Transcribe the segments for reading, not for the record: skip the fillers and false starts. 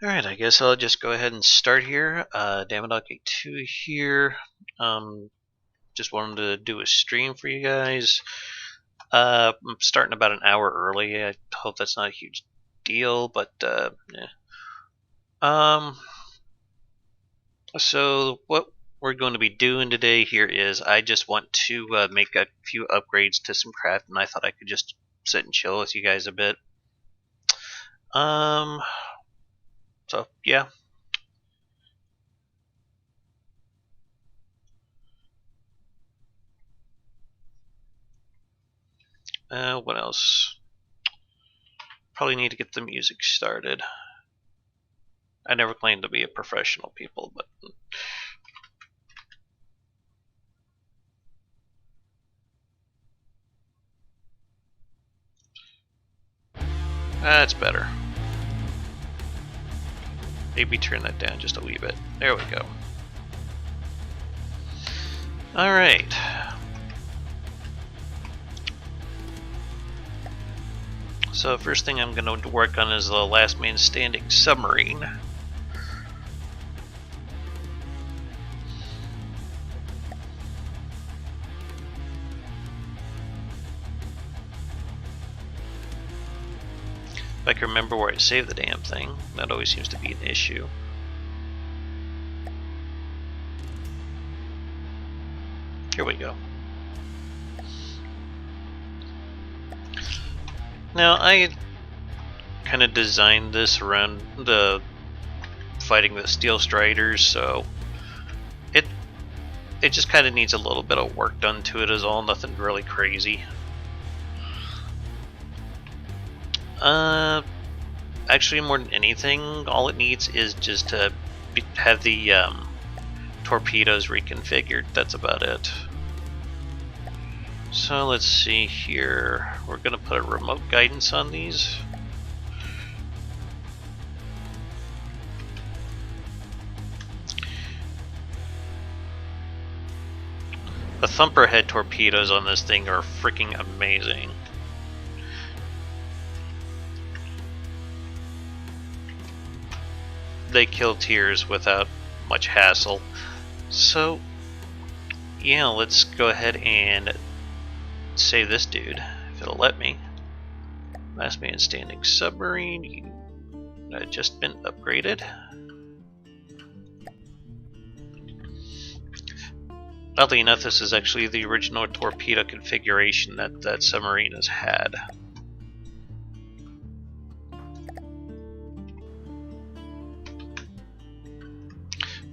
Alright, I guess I'll just go ahead and start here. Damaddok82 here. Just wanted to do a stream for you guys. I'm starting about an hour early. I hope that's not a huge deal, but yeah. So what we're going to be doing today here is I just want to make a few upgrades to some craft, and I thought I could just sit and chill with you guys a bit. So yeah. What else? Probably need to get the music started. I never claimed to be a professional, people, but that's better. Maybe turn that down just a wee bit. There we go. Alright. So first thing I'm going to work on is the last man standing submarine. If I can remember where I saved the damn thing, that always seems to be an issue. Here we go. Now I kind of designed this around the fighting the Steel Striders, so it just kind of needs a little bit of work done to it is all, nothing really crazy. Actually, more than anything, all it needs is just to have the torpedoes reconfigured. That's about it. So let's see here. We're going to put a remote guidance on these. The thumper head torpedoes on this thing are freaking amazing. They kill tiers without much hassle. So yeah, let's go ahead and save this dude, if it'll let me. Last man standing submarine, you just been upgraded. Oddly enough, this is actually the original torpedo configuration that that submarine has had.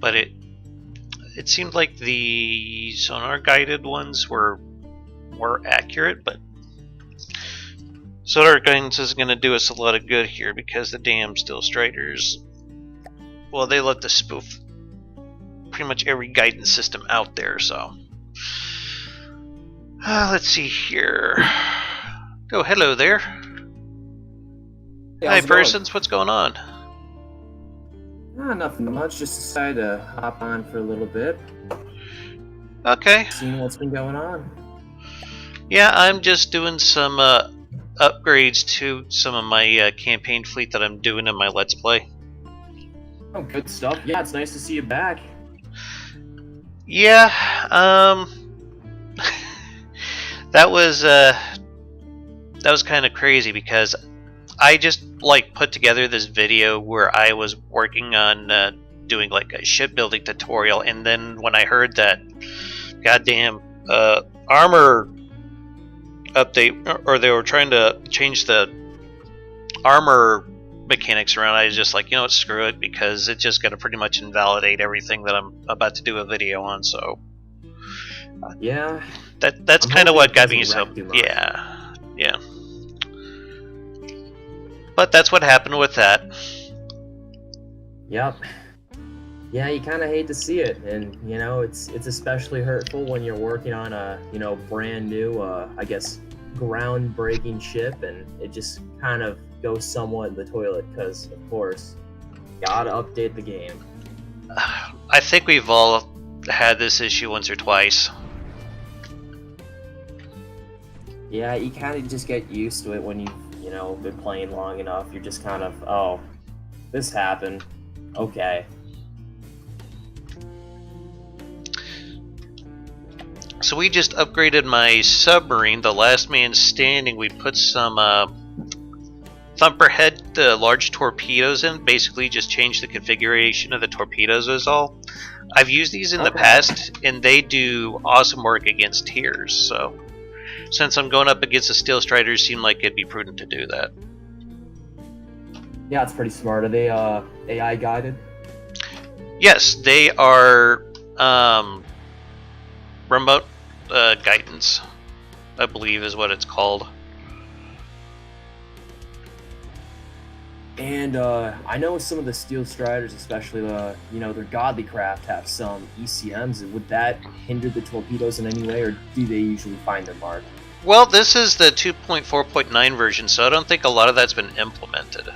But it seemed like the sonar guided ones were more accurate, but sonar guidance is going to do us a lot of good here because the damn Steel Striders, well, they love to spoof pretty much every guidance system out there. So let's see here. Oh, hello there. Hey, hi persons, what's going on? Nothing much, just decided to hop on for a little bit. Okay. Seeing what's been going on. Yeah, I'm just doing some upgrades to some of my campaign fleet that I'm doing in my Let's Play. Oh, good stuff. Yeah, it's nice to see you back. Yeah, that was kind of crazy because I just like put together this video where I was working on doing like a shipbuilding tutorial, and then when I heard that goddamn armor update, or they were trying to change the armor mechanics around, I was just like, you know what, screw it, because it's just going to pretty much invalidate everything that I'm about to do a video on. So yeah, that's kind of what got me. So yeah. But that's what happened with that. Yep. Yeah, you kind of hate to see it, and you know it's especially hurtful when you're working on a brand new, I guess, groundbreaking ship, and it just kind of goes somewhat in the toilet because, of course, gotta update the game. I think we've all had this issue once or twice. Yeah, you kind of just get used to it when you've been playing long enough. You're just kind of, oh, this happened. Okay. So we just upgraded my submarine, the last man standing. We put some thumperhead large torpedoes in. Basically just changed the configuration of the torpedoes is all. I've used these in the past, and they do awesome work against tiers, so since I'm going up against the Steel Striders, it seemed like it'd be prudent to do that. Yeah, it's pretty smart. Are they AI guided? Yes, they are remote guidance, I believe is what it's called. And I know some of the Steel Striders, especially their Godly Craft, have some ECMs. Would that hinder the torpedoes in any way, or do they usually find their mark? Well, this is the 2.4.9 version, so I don't think a lot of that's been implemented.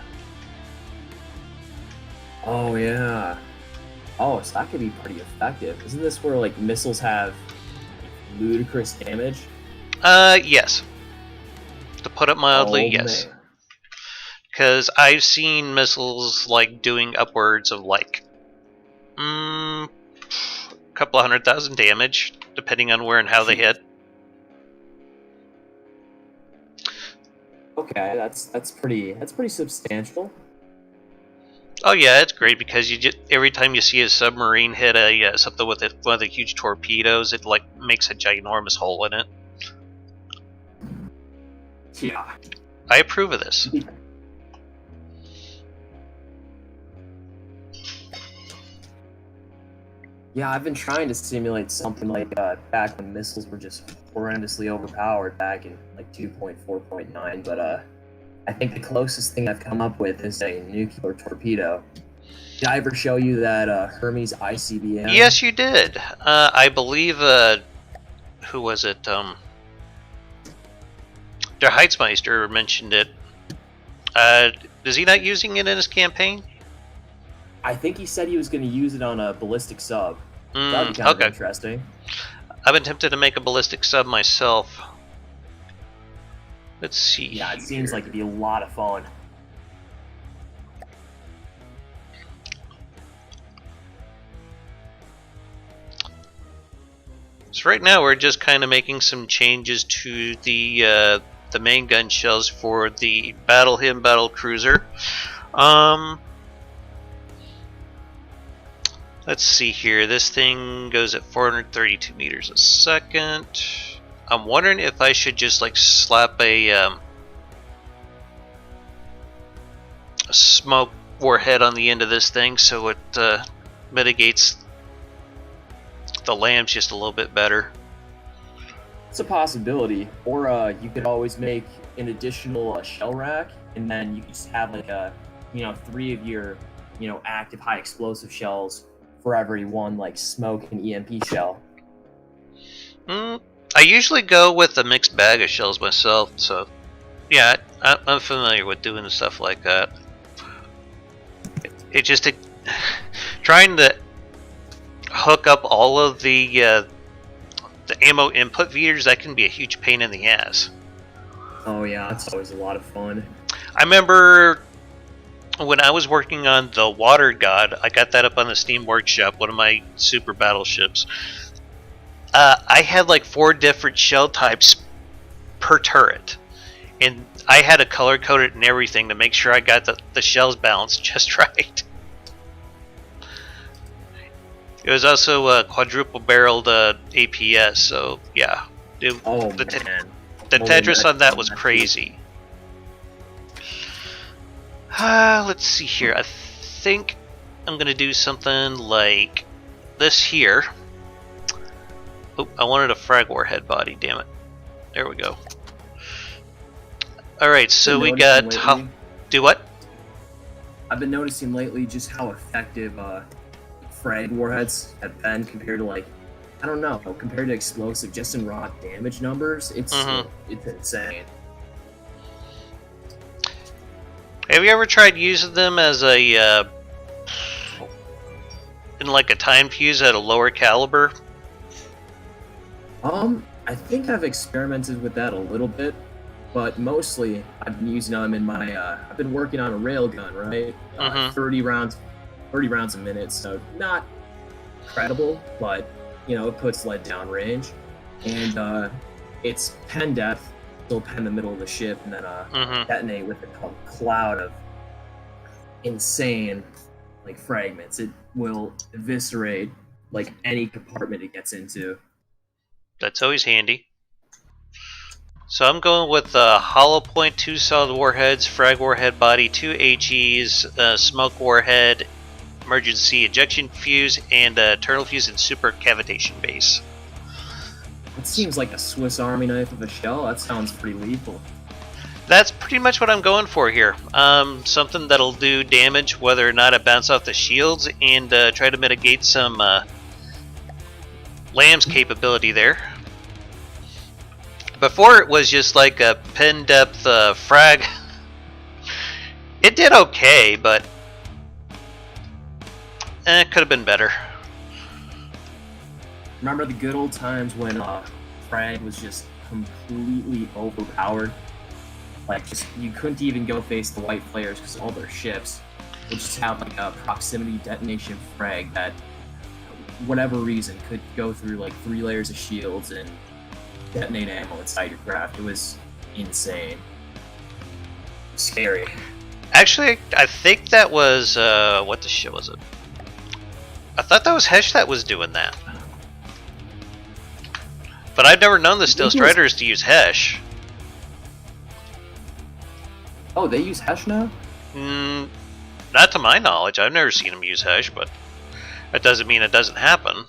Oh yeah. Oh, so that could be pretty effective. Isn't this where like missiles have ludicrous damage? Yes. To put it mildly, yes. Because I've seen missiles like doing upwards of like a couple of 100,000 damage, depending on where and how they hit. Okay, that's pretty substantial. Oh yeah, it's great because you just every time you see a submarine hit a something with one of the huge torpedoes, it like makes a ginormous hole in it. Yeah, I approve of this. Yeah, I've been trying to simulate something like back when missiles were just horrendously overpowered back in like 2.4.9, but I think the closest thing I've come up with is a nuclear torpedo. Did I ever show you that Hermes ICBM? Yes, you did. I believe, who was it? Der Heitzmeister mentioned it. Is he not using it in his campaign? I think he said he was going to use it on a ballistic sub. That'd be kind of interesting. I've been tempted to make a ballistic sub myself. Let's see. Yeah, it seems like it'd be a lot of fun. So right now we're just kind of making some changes to the main gun shells for the battle cruiser. Let's see here. This thing goes at 432 meters a second. I'm wondering if I should just like slap a smoke warhead on the end of this thing so it mitigates the lambs just a little bit better. It's a possibility, or you could always make an additional shell rack, and then you could just have like a 3 of your active high explosive shells for every one like smoke and EMP shell. I usually go with a mixed bag of shells myself, so yeah, I'm familiar with doing stuff like that. It just trying to hook up all of the ammo input feeders, that can be a huge pain in the ass. Oh yeah, it's always a lot of fun. I remember when I was working on the Water God, I got that up on the Steam Workshop, one of my super battleships. I had like 4 different shell types per turret, and I had to color code it and everything to make sure I got the shells balanced just right. It was also a quadruple barreled APS, so yeah. The Tetris on that was crazy. Let's see here. I think I'm gonna do something like this here. Oh, I wanted a frag warhead body, damn it. There we go. Alright, so we got... Do what? I've been noticing lately just how effective frag warheads have been compared to, like, I don't know, compared to explosive, just in raw damage numbers. It's insane. Have you ever tried using them as a in like a time fuse at a lower caliber? I think I've experimented with that a little bit. but mostly I've been using them in my. I've been working on a railgun, right? 30 rounds a minute, so not incredible, but you know it puts lead down range, and it's pen depth. Still pen in the middle of the ship, and then detonate with a cloud of insane like fragments. It will eviscerate like any compartment it gets into. That's always handy. So I'm going with hollow point, 2 solid warheads, frag warhead body, 2 HEs, smoke warhead, emergency ejection fuse, and turtle fuse and super cavitation base. It seems like a Swiss Army knife of a shell. That sounds pretty lethal. That's pretty much what I'm going for here. Something that'll do damage whether or not it bounces off the shields, and try to mitigate some LAM's capability there. Before it was just like a pin depth frag. It did okay, but it could have been better. Remember the good old times when frag was just completely overpowered? Like, just you couldn't even go face the white flares because all their ships would just have like a proximity detonation frag that, whatever reason, could go through like 3 layers of shields and detonate ammo inside your craft. It was insane. Scary. Actually, I think that was what the shit was it? I thought that was Hesh that was doing that. But I've never known the Steel Striders to use Hesh. Oh, they use Hesh now? Not to my knowledge. I've never seen them use Hesh, but that doesn't mean it doesn't happen.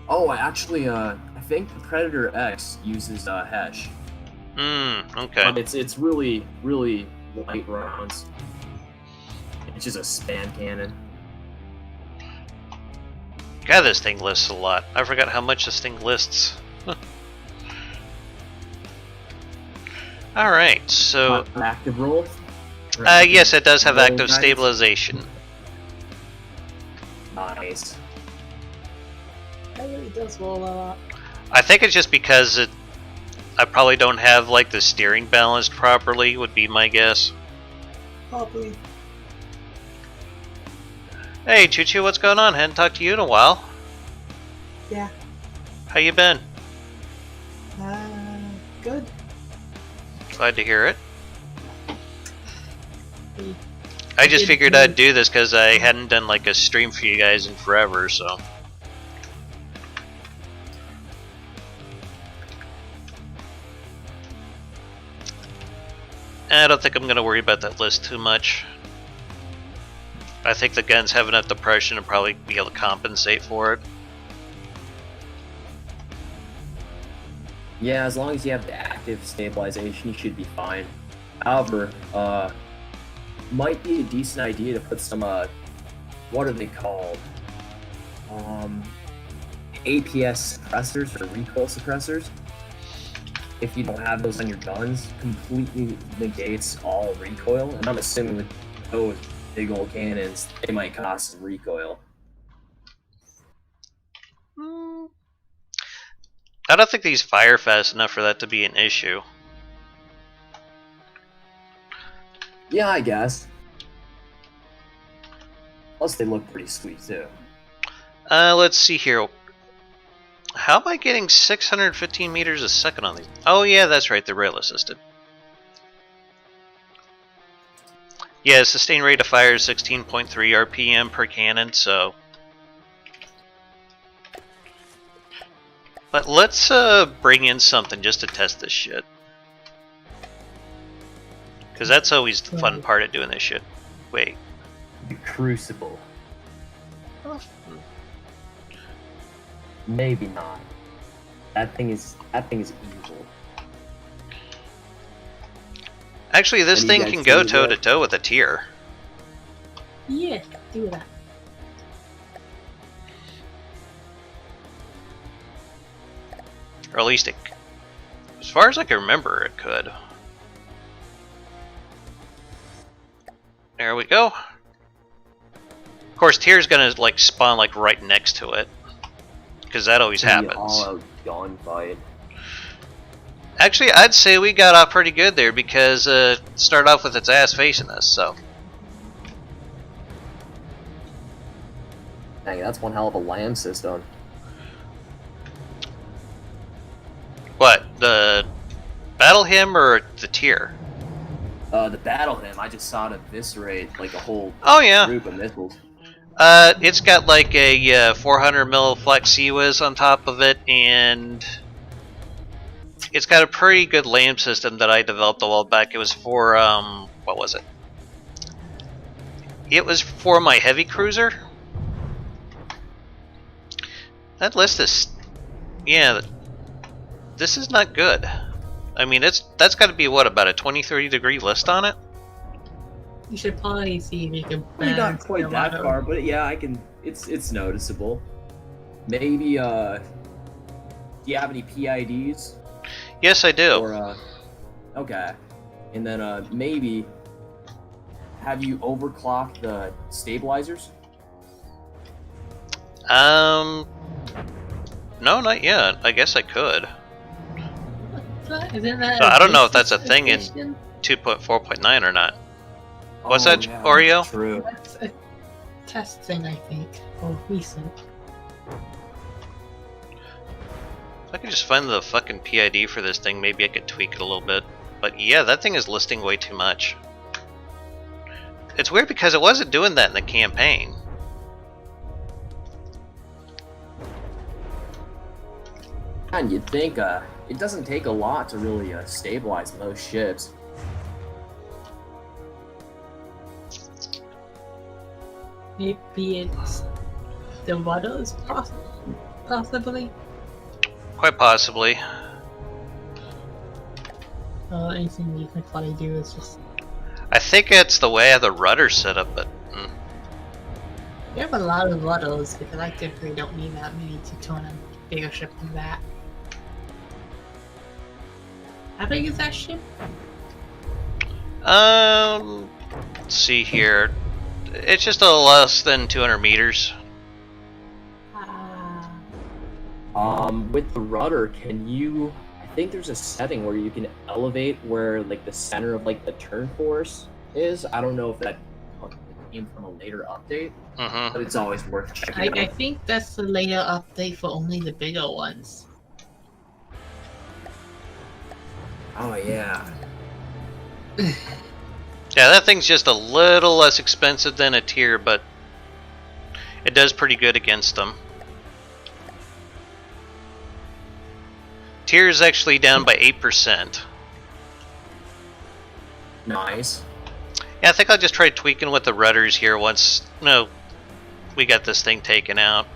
Oh, actually, I think the Predator X uses Hesh. Okay. But it's really, really light rounds. It's just a span cannon. God, this thing lists a lot. I forgot how much this thing lists. Alright, so... Active roll? Yes, it does have active stabilization. Nice. That really does roll a lot. I think it's just because I probably don't have like the steering balanced properly, would be my guess. Probably. Hey, Choo Choo, what's going on? Hadn't talked to you in a while. Yeah. How you been? Good. Glad to hear it. Mm. I just figured I'd do this because I hadn't done like a stream for you guys in forever, so. I don't think I'm going to worry about that list too much. I think the guns have enough depression to probably be able to compensate for it. Yeah, as long as you have the active stabilization, you should be fine. However, might be a decent idea to put some, what are they called? APS suppressors or recoil suppressors. If you don't have those on your guns, completely negates all recoil. And I'm assuming with those big old cannons, they might cost some recoil. I don't think these fire fast enough for that to be an issue. Yeah, I guess. Plus, they look pretty sweet too. Let's see here. How am I getting 615 meters a second on these? Oh yeah, that's right, they're rail assisted. Yeah, sustained rate of fire is 16.3 RPM per cannon, so... But let's bring in something just to test this shit. Because that's always the fun part of doing this shit. Wait. The Crucible. Oh. Maybe not. That thing is evil. Actually, this thing can go toe to toe with a tier. Yeah, do that. Or at least it, as far as I can remember, it could. There we go. Of course, tier's gonna like spawn like right next to it, because that always happens. All out gunfight. Actually, I'd say we got off pretty good there because it started off with its ass facing us, so. Dang, that's one hell of a lamb system. What? The battle hymn or the tier? The battle hymn, I just saw it eviscerate like a whole Oh yeah. group of missiles. It's got like a 400 mil flex COPPA on top of it, and it's got a pretty good LAM system that I developed a while back. It was for what was it? It was for my heavy cruiser. That list is, yeah, this is not good. I mean, that's got to be what, about a 20-30 degree list on it. You should probably see if you can Maybe not balance quite the that water. far, but yeah, I can. It's noticeable. Maybe do you have any PIDs? Yes, I do. Or okay, and then maybe have you overclocked the stabilizers? No, not yet. I guess I could. Isn't that So I don't know if basic that's a thing in edition? 2.4.9 or not. What's Oh, that, yeah, Oreo? True. That's a test thing, I think, or recent. If I could just find the fucking PID for this thing, maybe I could tweak it a little bit. But yeah, that thing is listing way too much. It's weird because it wasn't doing that in the campaign. And you'd think it doesn't take a lot to really stabilize most ships. Maybe it's the rudders, possibly. Quite possibly. Anything you can probably do is just. I think it's the way I have the rudder set up, but You have a lot of rudders because I typically don't need that many to turn a bigger ship than that. How big is that ship? let's see here. It's just a little less than 200 meters. With the rudder, can you? I think there's a setting where you can elevate where like the center of like the turn force is. I don't know if that came from a later update, Mm-hmm. but it's always worth checking I out. think that's the later update for only the bigger ones. Oh yeah. Yeah, that thing's just a little less expensive than a tier, but it does pretty good against them. Tier is actually down by 8%. Nice. Yeah, I think I'll just try tweaking with the rudders here once, we got this thing taken out.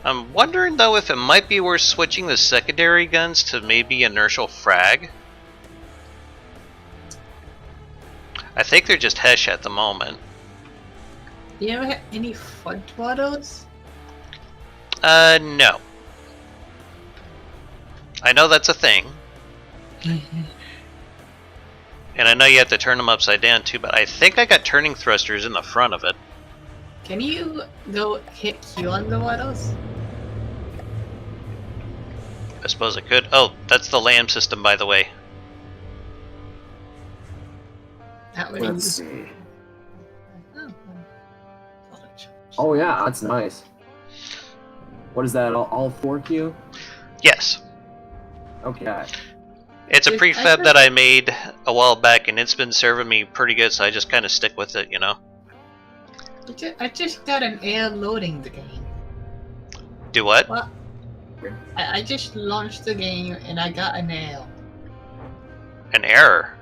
I'm wondering though if it might be worth switching the secondary guns to maybe inertial frag. I think they're just Hesh at the moment. Do you ever have any front rudders? No. I know that's a thing. And I know you have to turn them upside down too, but I think I got turning thrusters in the front of it. Can you go hit Q on the rudders? I suppose I could. Oh, that's the LAM system, by the way. That would Let's see. Oh, Oh yeah, that's nice. What is that? All 4Q? Yes. Okay. It's a I prefab heard- that I made a while back, and it's been serving me pretty good, so I just kind of stick with it, you know? I just got an air loading the game. Do what? What? I just launched the game and I got an air. An error.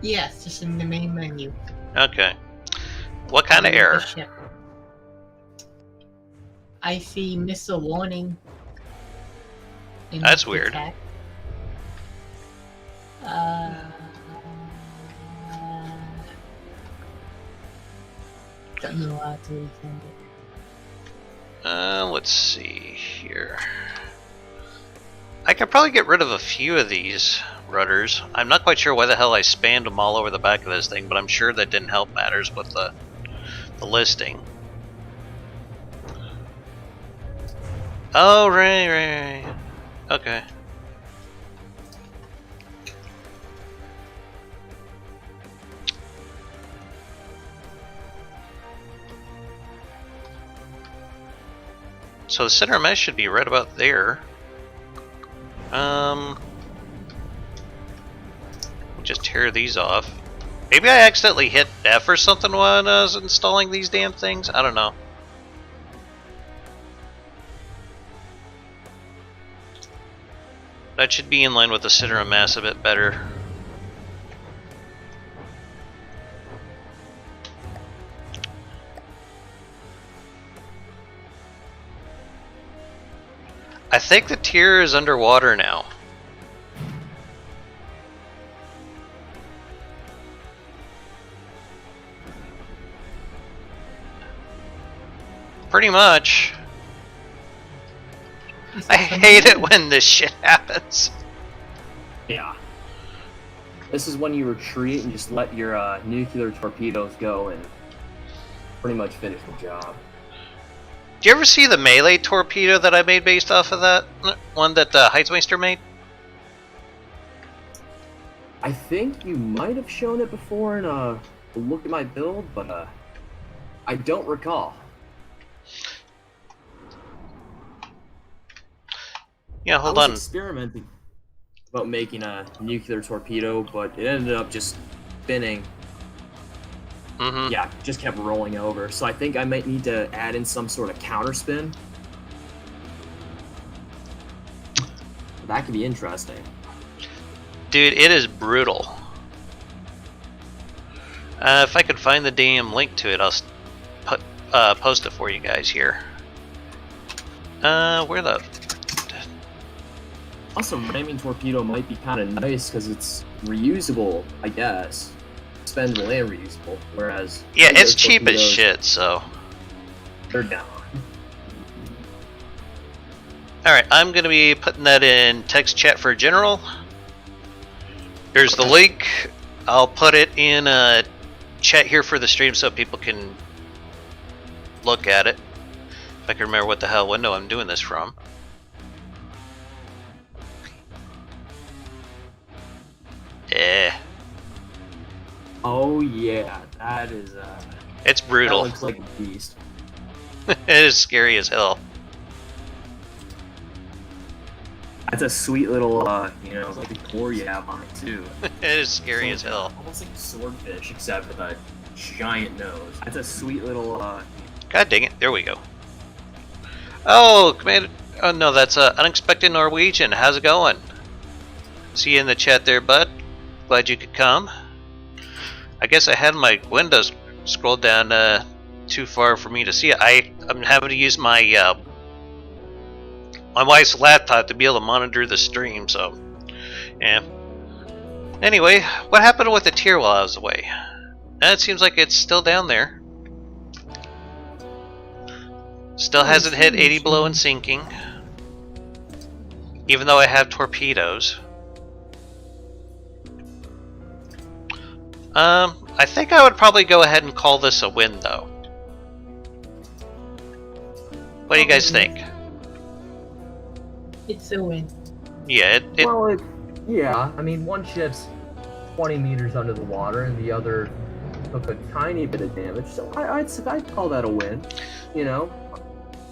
Yes, just in the main menu. Okay. What kind of On the error? ship. I see missile warning. in That's the weird. chat. Don't know how to resend it. Let's see here. I could probably get rid of a few of these rudders. I'm not quite sure why the hell I spammed them all over the back of this thing, but I'm sure that didn't help matters with the listing. Oh, right. Okay. So the center mesh should be right about there. We'll just tear these off. Maybe I accidentally hit F or something when I was installing these damn things? I don't know. That should be in line with the center of mass a bit better. I think the tier is underwater now. Pretty much. I hate it when this shit happens. Yeah. This is when you retreat and just let your nuclear torpedoes go and pretty much finish the job. Do you ever see the melee torpedo that I made based off of that one that Heitzmeister made? I think you might have shown it before in a look at my build, but I don't recall. Yeah, hold I on. was experimenting about making a nuclear torpedo, but it ended up just spinning. Mm-hmm. Yeah, just kept rolling over. So I think I might need to add in some sort of counterspin. That could be interesting. Dude, it is brutal. If I could find the damn link to it, I'll post it for you guys here. Where the... Also, ramming torpedo might be kind of nice because it's reusable, I guess. Expendable and reusable, whereas... Yeah, it's cheap as shit, so... They're down. Alright, I'm going to be putting that in text chat for general. Here's the link. I'll put it in chat here for the stream so people can look at it. If I can remember what the hell window I'm doing this from. Oh yeah, that is It's brutal. That looks like a beast. It is scary as hell. That's a sweet little, like a core you have on it too. It is scary as hell. Almost like a swordfish, except with a giant nose. That's a sweet little, God dang it, there we go. Oh, Commander. Oh no, that's Unexpected Norwegian. How's it going? See you in the chat there, bud. Glad you could come. I guess I had my windows scrolled down too far for me to see it. I'm having to use my my wife's laptop to be able to monitor the stream, so yeah. Anyway, what happened with the tier while I was away? It seems like it's still down there. Still hasn't hit 80 below and sinking. Even though I have torpedoes. I think I would probably go ahead and call this a win, though. What do you guys think? It's a win. Yeah, Well, yeah. I mean, one ship's 20 meters under the water, and the other took a tiny bit of damage. So I'd call that a win. You know,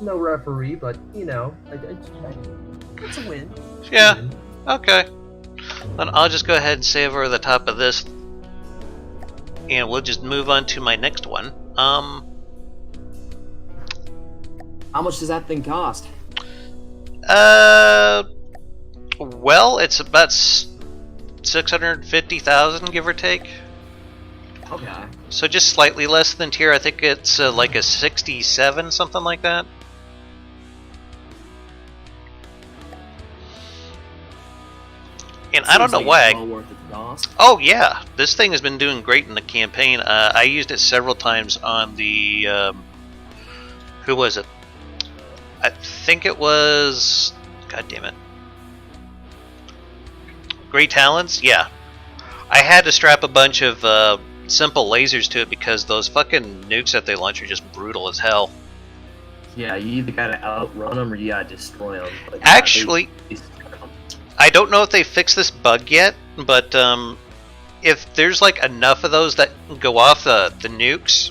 no referee, but you know, it's a win. Yeah. Okay. Then I'll just go ahead and save over the top of this, and we'll just move on to my next one. How much does that thing cost? Well, it's about 650,000, give or take. Okay. So just slightly less than tier. I think it's like a 67, something like that. And I don't know why. Well worth its cost. Oh yeah, this thing has been doing great in the campaign. I used it several times on the who was it? I think it was, god damn it, Great Talons. Yeah, I had to strap a bunch of simple lasers to it because those fucking nukes that they launch are just brutal as hell. Yeah, you either gotta outrun them or you gotta destroy them. But yeah, Actually, I don't know if they fixed this bug yet, but if there's like enough of those that go off the nukes,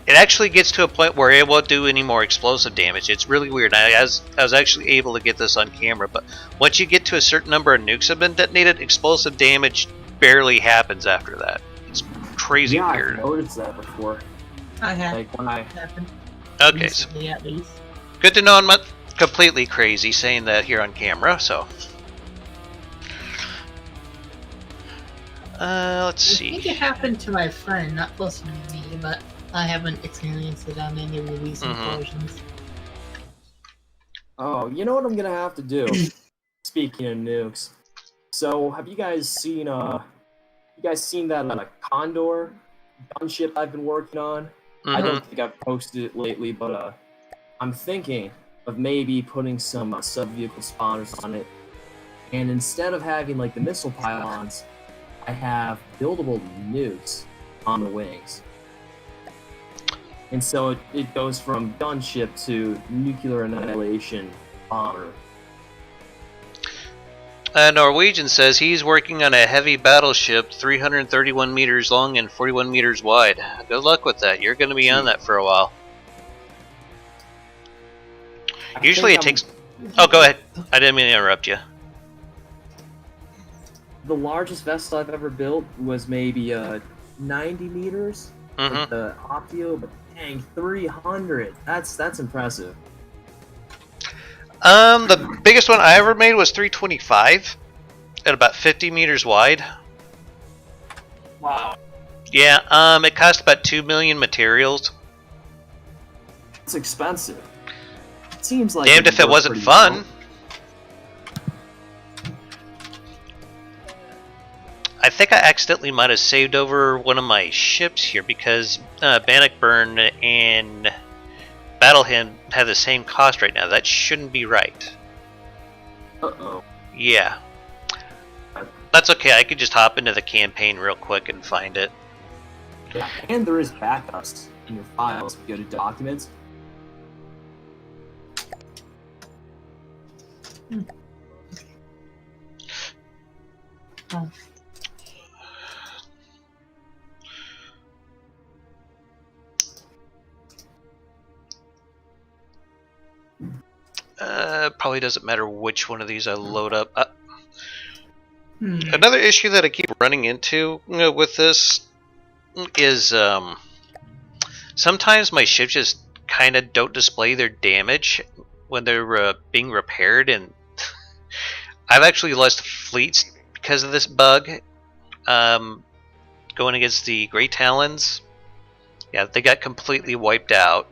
it actually gets to a point where it won't do any more explosive damage. It's really weird. I was actually able to get this on camera, but once you get to a certain number of nukes have been detonated, explosive damage barely happens after that. It's crazy weird. I've noticed that before. I have. Like when I Happened. Okay, so Recently, at least. good to know I'm not completely crazy saying that here on camera, so. Let's see. I think it happened to my friend, not closely to me, but I haven't experienced it on any of the recent versions. Oh, you know what I'm gonna have to do? Speaking of nukes, so have you guys seen that Condor gunship I've been working on? I don't think I've posted it lately, but I'm thinking of maybe putting some sub-vehicle spawners on it, and instead of having like the missile pylons, I have buildable nukes on the wings. And so it goes from gunship to nuclear annihilation bomber. Norwegian says he's working on a heavy battleship 331 meters long and 41 meters wide. Good luck with that. You're going to be on that for a while. Usually it takes... Oh, go ahead. I didn't mean to interrupt you. The largest vessel I've ever built was maybe 90 meters with the Optio, but dang, 300. That's impressive. The biggest one I ever made was 325 at about 50 meters wide. Wow. Yeah, it cost about 2 million materials. It's expensive. It seems like damned if it wasn't fun. Well. I think I accidentally might have saved over one of my ships here because Bannockburn and Battlehand have the same cost right now. That shouldn't be right. Uh-oh. Yeah. That's okay. I could just hop into the campaign real quick and find it. Yeah, and there is backups in your files if you go to documents. Oh. Probably doesn't matter which one of these I load up. Another issue that I keep running into with this is sometimes my ships just kind of don't display their damage when they're being repaired, and I've actually lost fleets because of this bug. Going against the Grey Talons, yeah, they got completely wiped out.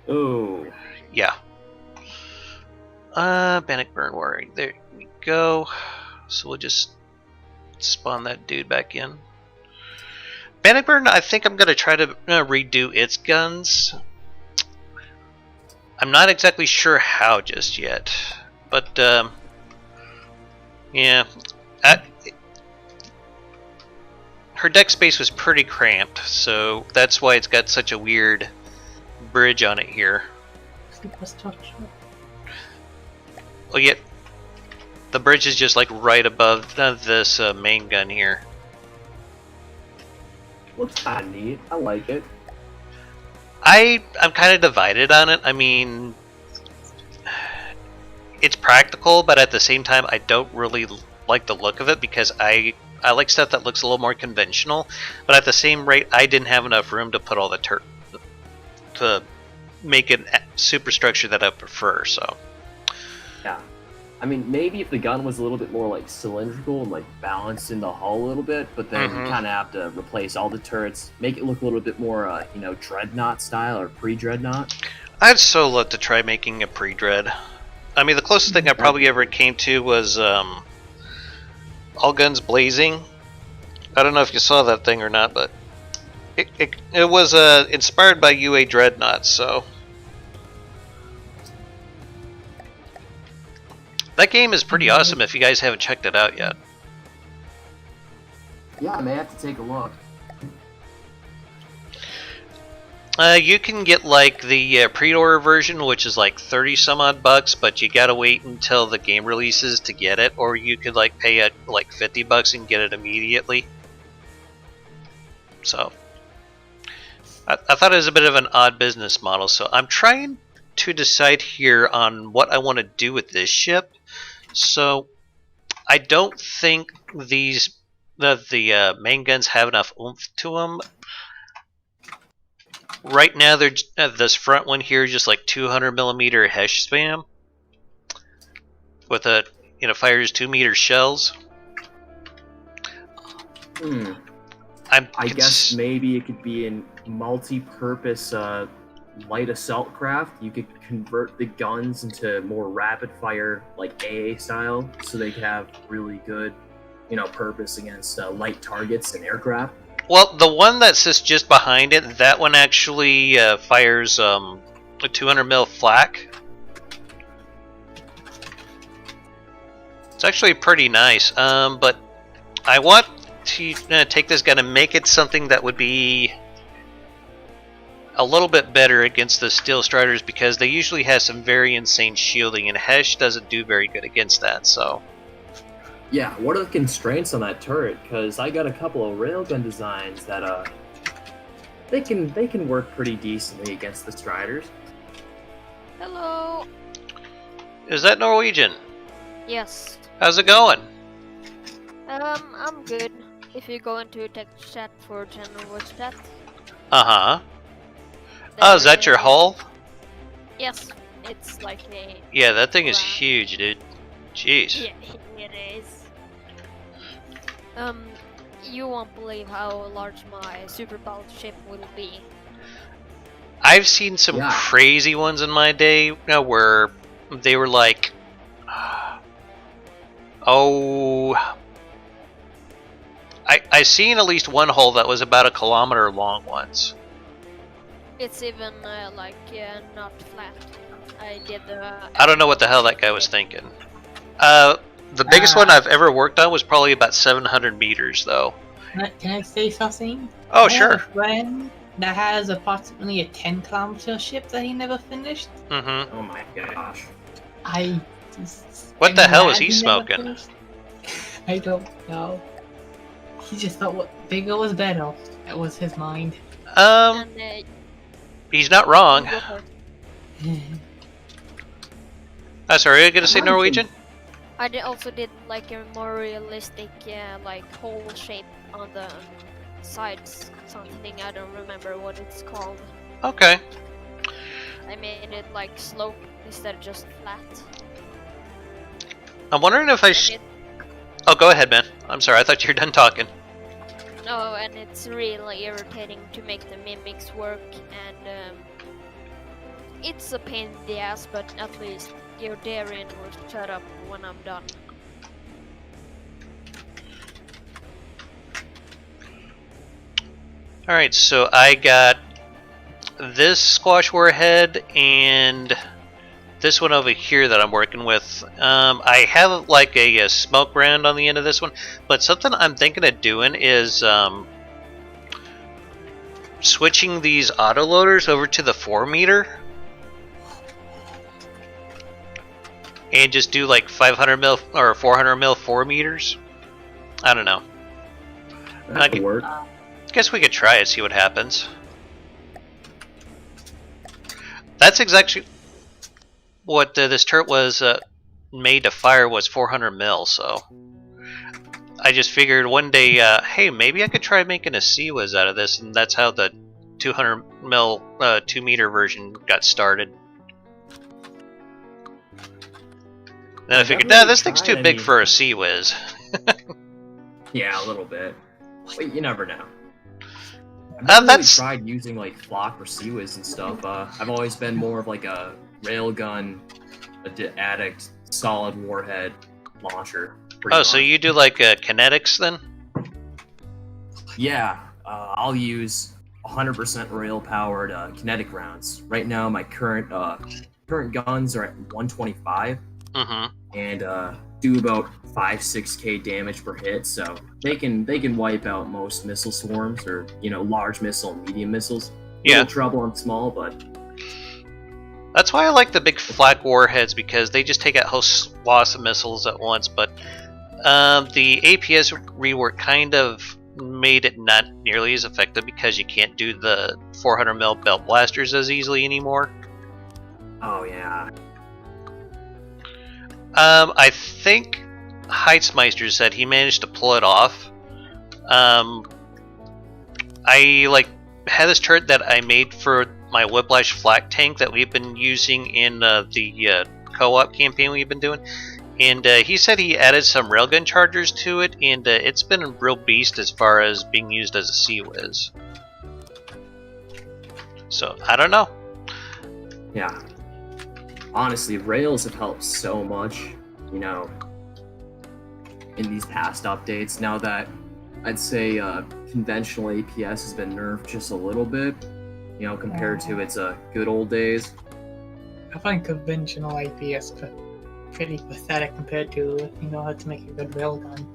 Oh. Yeah. Bannockburn Warring. There we go. So we'll just spawn that dude back in. Bannockburn, I think I'm going to try to redo its guns. I'm not exactly sure how just yet. But, yeah. Her deck space was pretty cramped, so that's why it's got such a weird bridge on it here. Oh, yeah. The bridge is just like right above this main gun here. Looks kind of neat. I like it. I'm kind of divided on it. I mean, it's practical, but at the same time, I don't really like the look of it because I like stuff that looks a little more conventional. But at the same rate, I didn't have enough room to put all the to make a superstructure that I prefer. So. Yeah. I mean, maybe if the gun was a little bit more like cylindrical and like balanced in the hull a little bit, but then you kind of have to replace all the turrets, make it look a little bit more, Dreadnought style or pre-Dreadnought. I'd so love to try making a pre-Dread. I mean, the closest thing I probably ever came to was All Guns Blazing. I don't know if you saw that thing or not, but it was inspired by UA Dreadnoughts, so. That game is pretty awesome if you guys haven't checked it out yet. Yeah, I may have to take a look. You can get like the pre-order version, which is like 30 some odd bucks, but you gotta wait until the game releases to get it, or you could like pay it like 50 bucks and get it immediately. So I thought it was a bit of an odd business model. So I'm trying to decide here on what I want to do with this ship. So I don't think the main guns have enough oomph to them. Right now, they're this front one here is just like 200mm Hesh spam with a fires 2-meter shells. I guess maybe it could be a multi-purpose light assault craft. You could convert the guns into more rapid fire, like AA style, so they could have really good, purpose against light targets and aircraft. Well, the one that sits just behind it, that one actually fires a 200mm flak. It's actually pretty nice, but I want to take this gun and make it something that would be a little bit better against the Steel Striders, because they usually have some very insane shielding, and Hesh doesn't do very good against that. So. Yeah, what are the constraints on that turret? Because I got a couple of railgun designs that they can work pretty decently against the Striders. Hello. Is that Norwegian? Yes. How's it going? I'm good. If you go into text chat for general voice chat. Uh-huh. Oh, is that your hull? Yes. It's like a... Yeah, that thing is huge, dude. Jeez. Yeah, it is. You won't believe how large my super powered ship will be. I've seen some crazy ones in my day where they were like, I seen at least one hull that was about 1 kilometer long once. It's even not flat. I did I don't know what the hell that guy was thinking. The biggest one I've ever worked on was probably about 700 meters, though. Can I say something? Oh, sure. I have a friend that has approximately a 10-kilometer ship that he never finished. Mm-hmm. Oh my gosh. What the hell is he smoking? I don't know. He just thought what bigger was better. That was his mind. He's not wrong. Sorry, are you gonna say Norwegian? I also did like a more realistic, hole shape on the sides. Something I don't remember what it's called. Okay. I made it like slope instead of just flat. I'm wondering if Oh, go ahead, man. I'm sorry, I thought you were done talking. Oh, and it's really irritating to make the mimics work, and it's a pain in the ass, but at least your Darien will shut up when I'm done. Alright, so I got this squash warhead and this one over here that I'm working with. I have like a smoke brand on the end of this one, but something I'm thinking of doing is switching these autoloaders over to the 4-meter and just do like 500mm or 400mm 4 meters. I don't know. That could work. Guess we could try it, see what happens. That's exactly what this turret was made to fire, was 400mm. So I just figured one day, hey, maybe I could try making a COPPA out of this, and that's how the 200mm 2-meter version got started. Then I figured, nah, this thing's too big for a COPPA. Yeah, a little bit. But you never know. I've never really tried using like flock or COPPAs and stuff. I've always been more of like a railgun addict, solid warhead launcher. Oh, so you do like kinetics then? Yeah, I'll use 100% rail powered kinetic rounds. Right now, my current guns are at 125. And do about 5-6k damage per hit, so they can wipe out most missile swarms, or large missile and medium missiles. Yeah. Little trouble on small, but That's why I like the big flak warheads, because they just take out whole swaths of missiles at once. But the APS rework kind of made it not nearly as effective because you can't do the 400 mil belt blasters as easily anymore. oh yeah. I think Heitzmeister said he managed to pull it off. I had this turret that I made for my Whiplash flak tank that we've been using in the co-op campaign we've been doing, and he said he added some railgun chargers to it, and it's been a real beast as far as being used as a CWIS. So I don't know. Yeah. Honestly, rails have helped so much, you know, in these past updates. Now that I'd say conventional APS has been nerfed just a little bit, you know, compared to its good old days. I find conventional APS pretty pathetic compared to how to make a good railgun.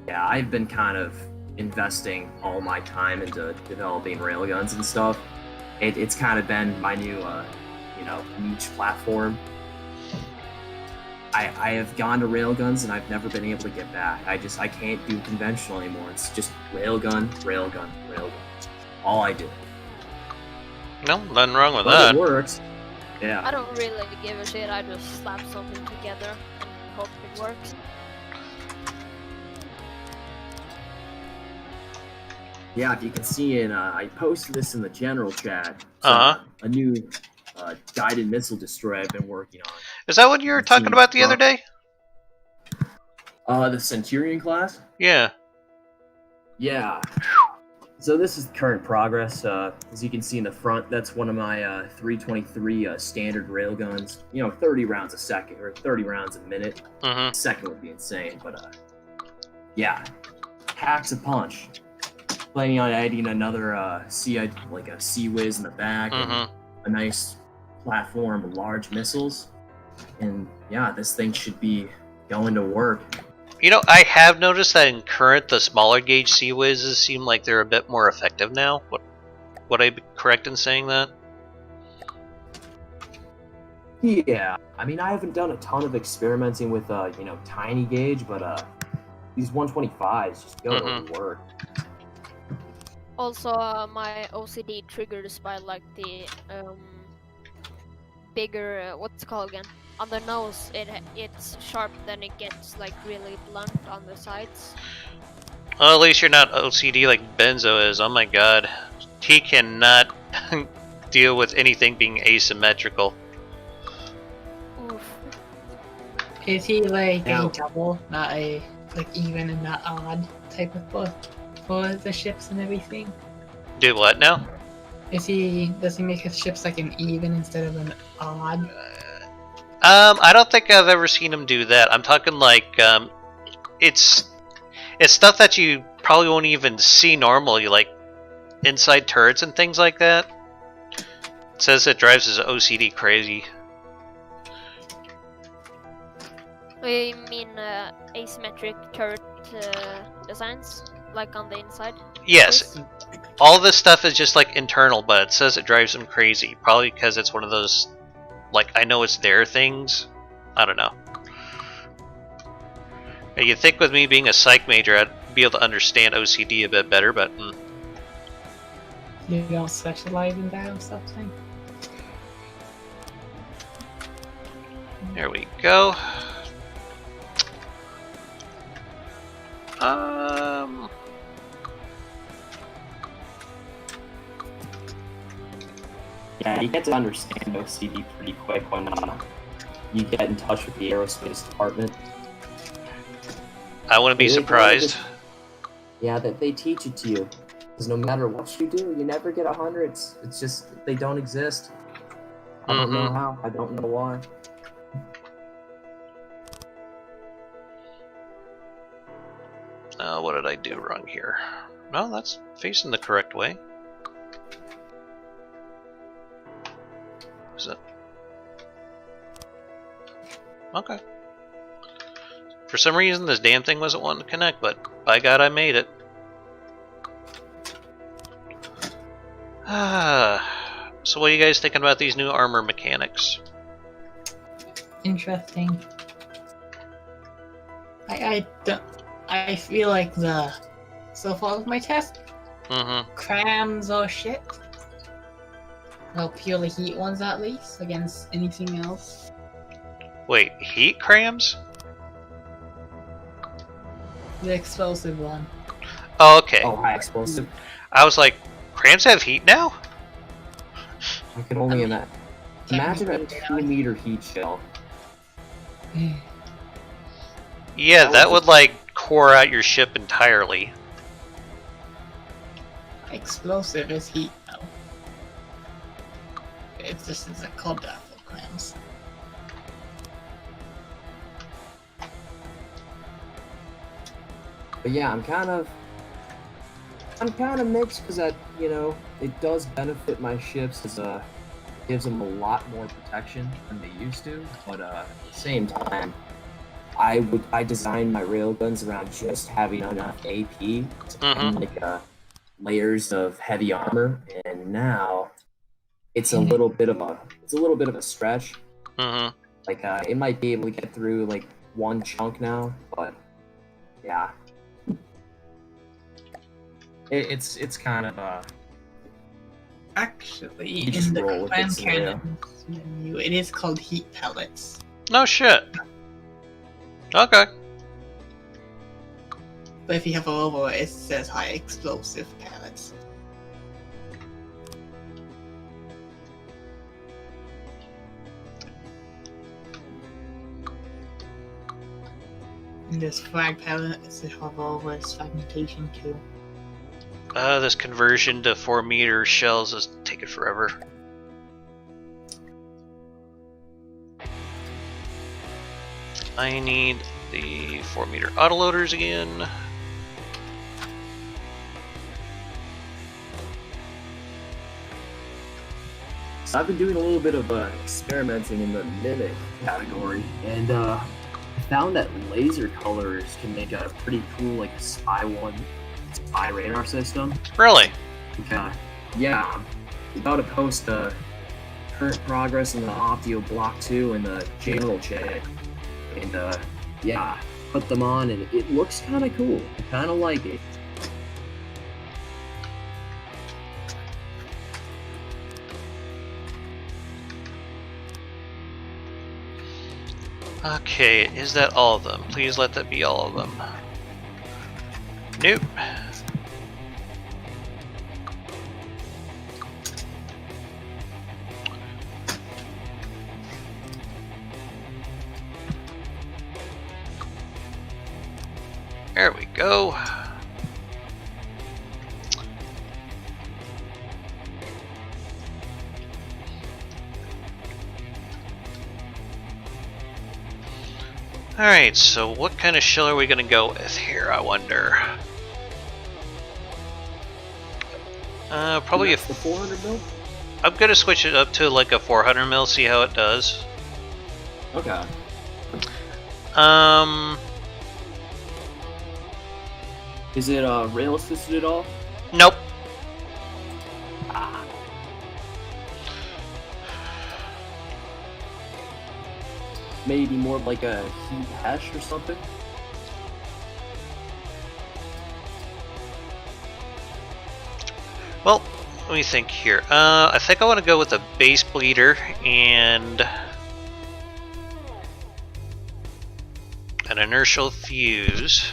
Yeah, I've been kind of investing all my time into developing railguns and stuff. It's kind of been my new, niche platform. I have gone to railguns and I've never been able to get back. I can't do conventional anymore. It's just railgun, railgun, railgun. All I do. No, nothing wrong with But that. it works. Yeah. I don't really give a shit. I just slap something together and hope it works. Yeah, if you can see I posted this in the general chat. Uh-huh. A new guided missile destroyer I've been working on. Is that what you were talking about the other day? The Centurion class? Yeah. Yeah. So this is current progress. As you can see in the front, that's one of my 323 standard railguns. 30 rounds a second, or 30 rounds a minute. Mm-hmm. Second would be insane, but yeah. Packs a punch. Planning on adding another a C-Wiz in the back, and a nice platform of large missiles. And yeah, this thing should be going to work. I have noticed that in current, the smaller gauge CWIZs seem like they're a bit more effective now. Would I be correct in saying that? Yeah, I mean, I haven't done a ton of experimenting with, tiny gauge, but these 125s just go to work. Also, my OCD triggers by the bigger, what's it called again? On the nose, it's sharp, then it gets really blunt on the sides. Well, at least you're not OCD like Benzo is. Oh my god. He cannot deal with anything being asymmetrical. Oof. Is he a Now- double, not a even and not odd type of book for the ships and everything? Do what now? Does he make his ships an even instead of an odd? I don't think I've ever seen him do that. I'm talking it's stuff that you probably won't even see normally, like inside turrets and things like that. It says it drives his OCD crazy. You mean asymmetric turret designs, on the inside? Yes, all this stuff is just internal, but it says it drives him crazy. Probably because it's one of those, I know it's their things. I don't know. You'd think with me being a psych major, I'd be able to understand OCD a bit better, but You don't specialize in that or something? there we go. Yeah, you get to understand OCD pretty quick when you get in touch with the aerospace department. I wouldn't be surprised. Yeah, that they teach it to you. Because no matter what you do, you never get 100. It's just, they don't exist. I don't know how. I don't know why. What did I do wrong here? No, that's facing the correct way. Is it? Okay. For some reason, this damn thing wasn't wanting to connect, but by God, I made it. So what are you guys thinking about these new armor mechanics? Interesting. I feel like so far with my test, crams or shit. Well, purely heat ones at least, against anything else. Wait, heat crams? The explosive one. Oh, okay. Oh, high explosive. I was like, crams have heat now? I can only imagine a 2-meter heat shell. Yeah, that would like core out your ship entirely. Explosive is heat though. It's just a called that for crams. But yeah, I'm kind of mixed because that, you know, it does benefit my ships as gives them a lot more protection than they used to. But at the same time, I designed my railguns around just having enough AP to like layers of heavy armor, and now it's a little bit of a stretch. Like it might be able to get through like one chunk now, but yeah. It's kind of actually you just in the roll with clan it scenario. cannons menu, it is called heat pellets. No shit. Okay. But if you have a logo, it says high explosive pellets. And this frag pellet is hover over its fragmentation too. This conversion to 4-meter shells is taking forever. I need the 4-meter autoloaders again. So I've been doing a little bit of experimenting in the mimic category, and I found that laser colors can make a pretty cool like spy radar system. Really? Yeah, I'm about to post current progress in the Optio Block 2 and the General Check. And yeah, put them on and it looks kind of cool. I kind of like it. Okay, is that all of them? Please let that be all of them. Nope. There we go. Alright, so what kind of shell are we gonna go with here, I wonder? Probably the 400 mil? I'm gonna switch it up to like a 400 mil, see how it does. Okay. Is it rail assisted at all? Nope. Maybe more like a heat hash or something? Well, let me think here. I think I want to go with a base bleeder and an inertial fuse.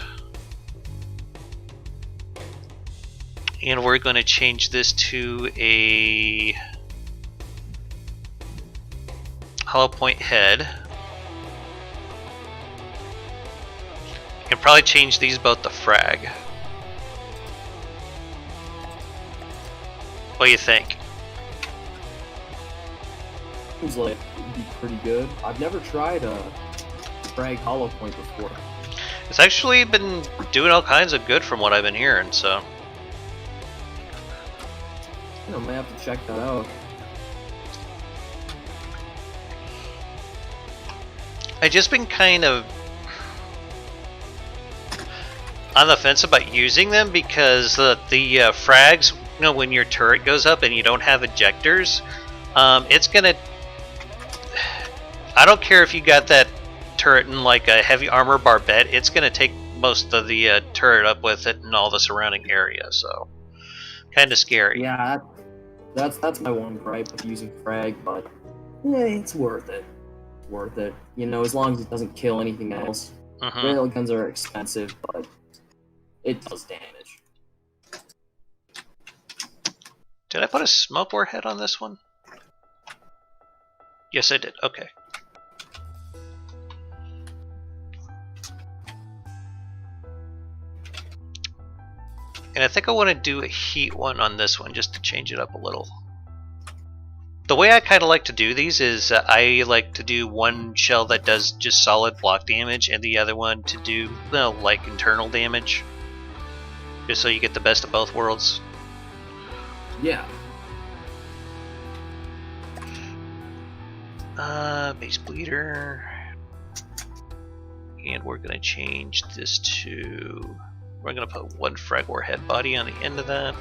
And we're going to change this to a hollow point head. And probably change these both to frag. What do you think? Seems like it would be pretty good. I've never tried a frag hollow point before. It's actually been doing all kinds of good from what I've been hearing, so. I might have to check that out. I've just been kind of on the fence about using them because the frags you know, when your turret goes up and you don't have ejectors, it's gonna. I don't care if you got that turret in like a heavy armor barbette, it's gonna take most of the turret up with it and all the surrounding area. So, kind of scary. Yeah, that's my one gripe with using frag, but yeah, it's worth it. It's worth it. You know, as long as it doesn't kill anything else. Railguns are expensive, but it does damage. Did I put a smoke warhead on this one? Yes, I did. Okay. And I think I want to do a heat one on this one just to change it up a little. The way I kind of like to do these is I like to do one shell that does just solid block damage and the other one to do, you know, like internal damage. Just so you get the best of both worlds. Yeah. Base bleeder. And we're going to change this to... We're going to put one frag warhead body on the end of that.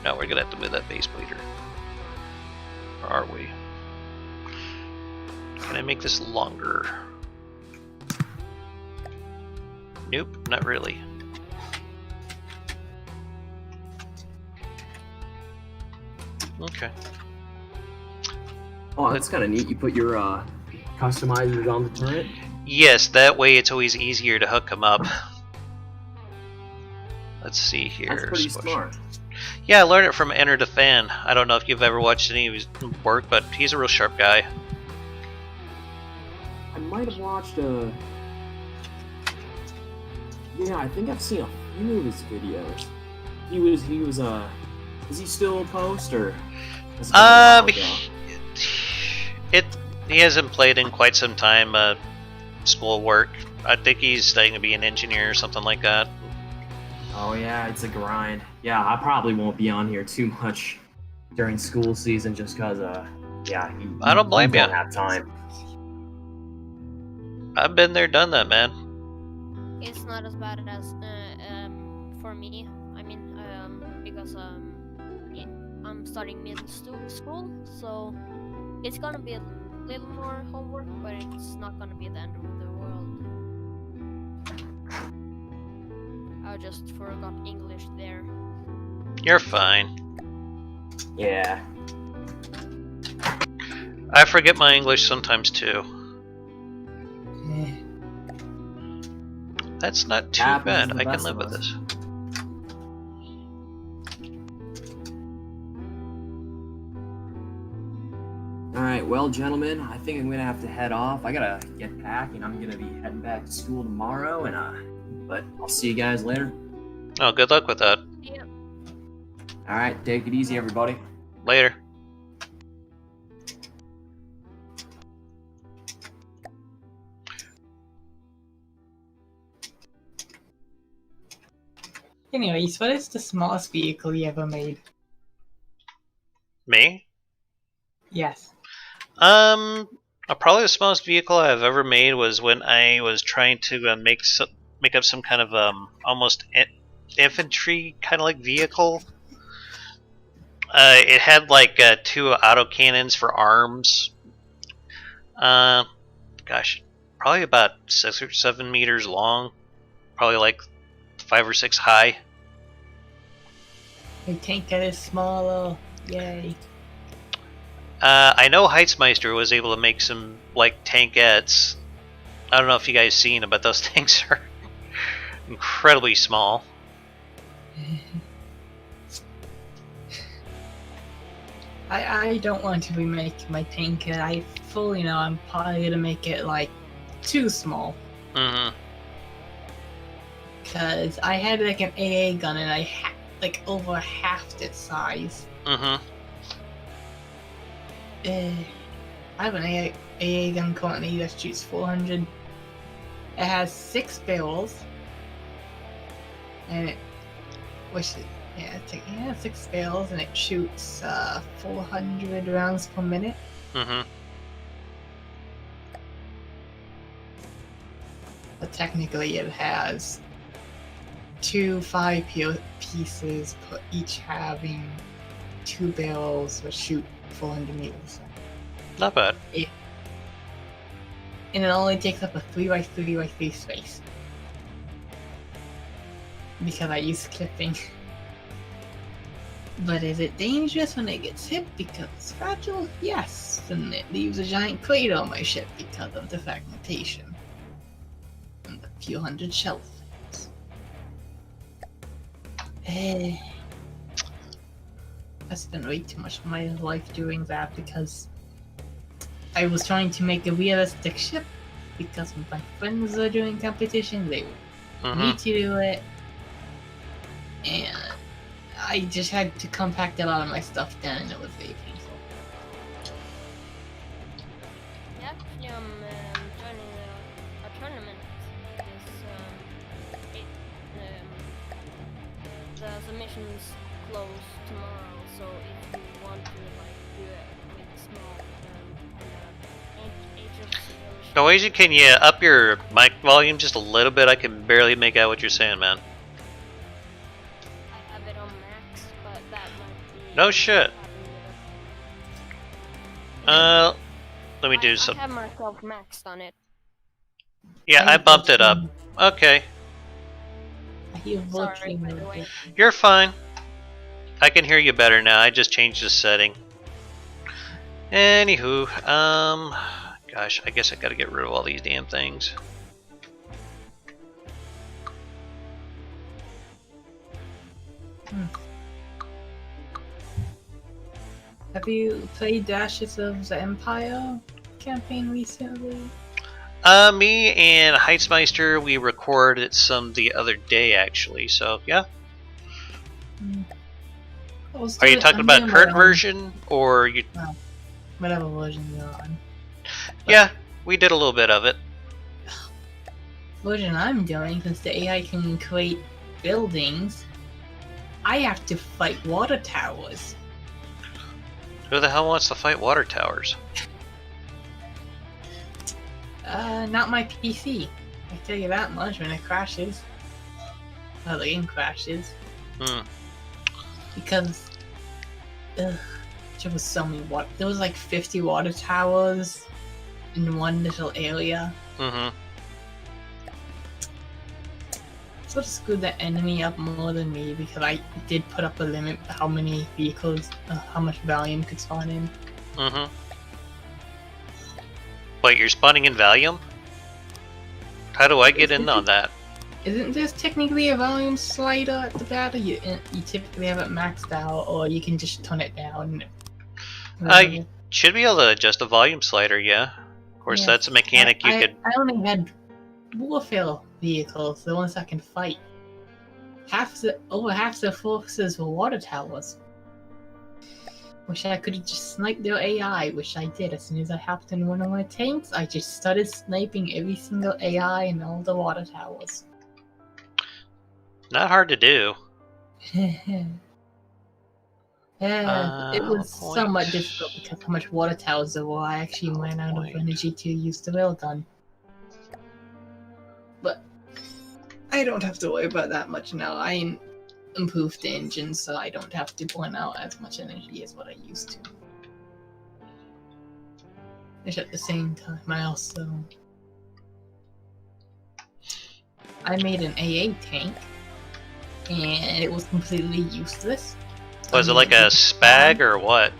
No, we're going to have to move that base bleeder. Or are we? Can I make this longer? Nope, not really. Okay. Oh, that's kind of neat. You put your customizers on the turret? Yes, that way it's always easier to hook them up. Let's see here. That's pretty smart. Yeah, I learned it from Enter the Fan. I don't know if you've ever watched any of his work, but he's a real sharp guy. I might have watched yeah, I think I've seen a few of his videos. He was is he still a post or? He hasn't played in quite some time. School work. I think he's studying to be an engineer or something like that. Oh yeah, it's a grind. Yeah, I probably won't be on here too much during school season just because yeah, I don't blame you. Don't have time. I've been there, done that, man. It's not as bad as for me. I mean, because yeah, I'm starting middle school, so it's gonna be a little more homework, but it's not gonna be the end of the world. I just forgot English there. You're fine. Yeah. I forget my English sometimes too. That's not too bad. I can live with this. Alright, well, gentlemen, I think I'm gonna have to head off. I gotta get packing. I'm gonna be heading back to school tomorrow, and but I'll see you guys later. Oh, good luck with that. Yeah. Alright, take it easy, everybody. Later. Anyways, what is the smallest vehicle you ever made? Me? Yes. Probably the smallest vehicle I've ever made was when I was trying to make up some kind of almost infantry kind of like vehicle. It had like 2 autocannons for arms. Gosh, probably about 6 or 7 meters long. Probably like 5 or 6 high. My tank that is smaller. Yay. I know Heitzmeister was able to make some like tankettes. I don't know if you guys seen them, but those things are incredibly small. I don't want to remake my tank. I fully know I'm probably gonna make it like too small. Mm-hmm. Cause I had like an AA gun and I like over half its size. Mm-hmm. I have an AA gun currently that shoots 400. It has 6 barrels, and it, it has 6 barrels, and it shoots 400 rounds per minute. Mm-hmm. But technically, it has 2 5 pieces, each having 2 barrels that shoot 400 meters. Not bad. And it only takes up a 3x3x3 space. Because I use clipping. But is it dangerous when it gets hit because it's fragile? Yes. And it leaves a giant crater on my ship because of the fragmentation. And a few hundred shell things. I spent way too much of my life doing that because I was trying to make a realistic ship because my friends were doing competition, they would need to do it, and I just had to compact a lot of my stuff down, and it was very painful. Actually, I'm joining a tournament. The submissions close tomorrow, so if you want to do it with small Noisy, can you up your mic volume just a little bit? I can barely make out what you're saying, man. I have it on max, but that might be... No shit. Let me do some... I have myself maxed on it. Yeah, I bumped it up. Okay. Sorry, by the way. You're fine. I can hear you better now. I just changed the setting. Anywho, gosh, I guess I gotta get rid of all these damn things. Have you played Ashes of the Empire campaign recently? Me and Heitzmeister, we recorded some the other day, actually, so yeah. Are you talking about current version, or you... No, whatever version you're on. But yeah, we did a little bit of it. Version I'm doing, since the AI can create buildings, I have to fight water towers. Who the hell wants to fight water towers? Not my PC. I tell you that much when it crashes. Well, the game crashes. Because, there was so many water. There was like 50 water towers in one little area. Sort of screwed the enemy up more than me because I did put up a limit how many vehicles, how much volume could spawn in. Wait, you're spawning in Valium? How do I get in on that? Isn't this technically a volume slider at the battle? You typically have it maxed out, or you can just turn it down. You should be able to adjust the volume slider, yeah. Of course, that's a mechanic you could... I only had warfare vehicles, the ones that can fight. Over half the forces were water towers. Wish I could have just sniped their AI, which I did. As soon as I hopped in one of my tanks, I just started sniping every single AI in all the water towers. Not hard to do. It was somewhat difficult because how much water towers there were. I actually ran out of energy to use the railgun. But I don't have to worry about that much now. I improved the engine, so I don't have to burn out as much energy as what I used to. Which at the same time, I made an AA tank, and it was completely useless. Was it like a spag or what?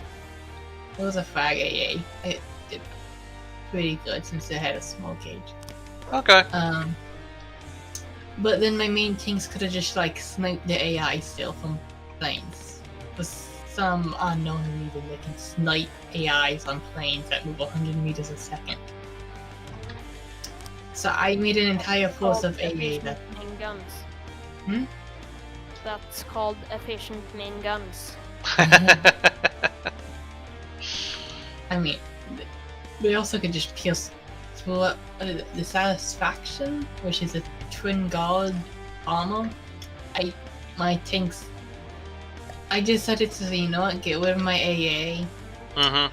It was a fag AA. It did pretty good since it had a small gauge. Okay. But then my main tanks could have just like sniped the AI still from planes. For some unknown reason, they can snipe AIs on planes that move 100 meters a second. So I made an entire force of AA that... Main guns. Hmm? That's called efficient main guns. I mean, they also could just pierce through the Satisfaction, which is a twin guard armor. My tanks. I decided to say, you know what, get rid of my AA. The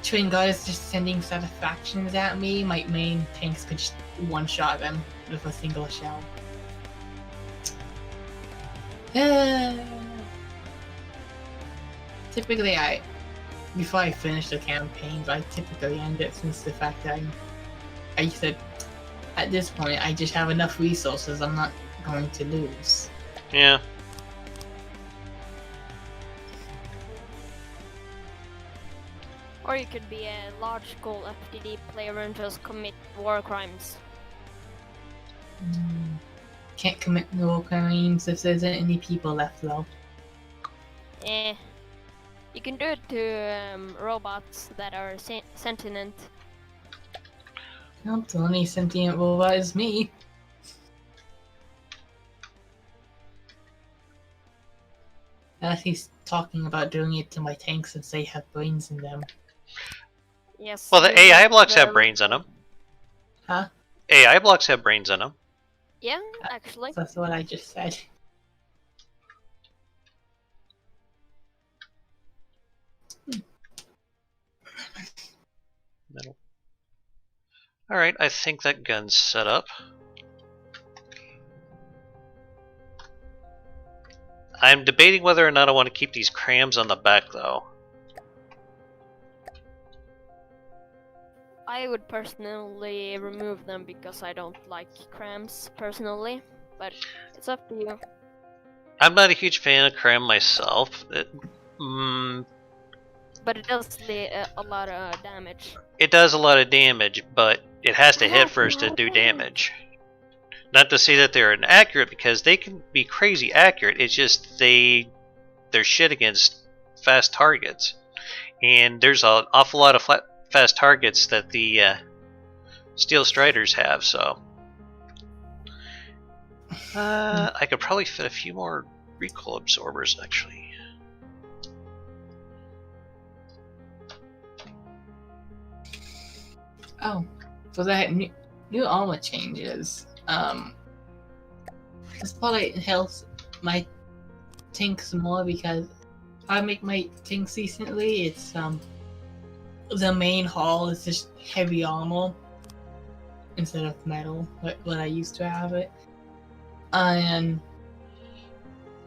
twin guard is just sending Satisfactions at me. My main tanks could just one-shot them with a single shell. Typically, before I finish the campaigns, I typically end it since the fact that I said at this point I just have enough resources. I'm not going to lose. Yeah. Or you could be a large goal FTD player and just commit war crimes. Can't commit no crimes if there's any people left though. You can do it to robots that are sentient. Not the only sentient robot is me. He's talking about doing it to my tanks since they have brains in them. Yes. Well, the AI blocks have brains in them. Huh? AI blocks have brains in them. Yeah, actually. That's what I just said. Metal. Alright, I think that gun's set up. I'm debating whether or not I want to keep these crams on the back, though. I would personally remove them because I don't like crams personally, but it's up to you. I'm not a huge fan of cram myself. But it does a lot of damage. It does a lot of damage, but it has to hit first to do damage. Not to say that they're inaccurate, because they can be crazy accurate. It's just they're shit against fast targets, and there's an awful lot of fast targets that the Steel Striders have. So I could probably fit a few more recoil absorbers, actually. Oh, so that new armor changes. This probably helps my tanks more because I make my tanks decently. It's the main hull is just heavy armor instead of metal, what I used to have it, and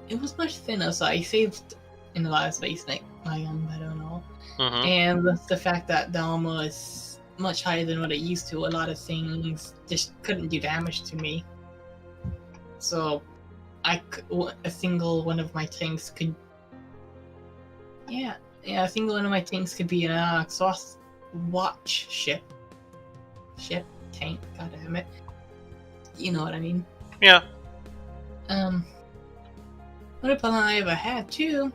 it was much thinner, so I saved in a lot of space, like my gunpowder and all. And with the fact that the armor is much higher than what it used to, a lot of things just couldn't do damage to me. So a single one of my tanks could, a single one of my tanks could be an exhaust watch ship tank. God damn it, you know what I mean? Yeah. One problem I ever had too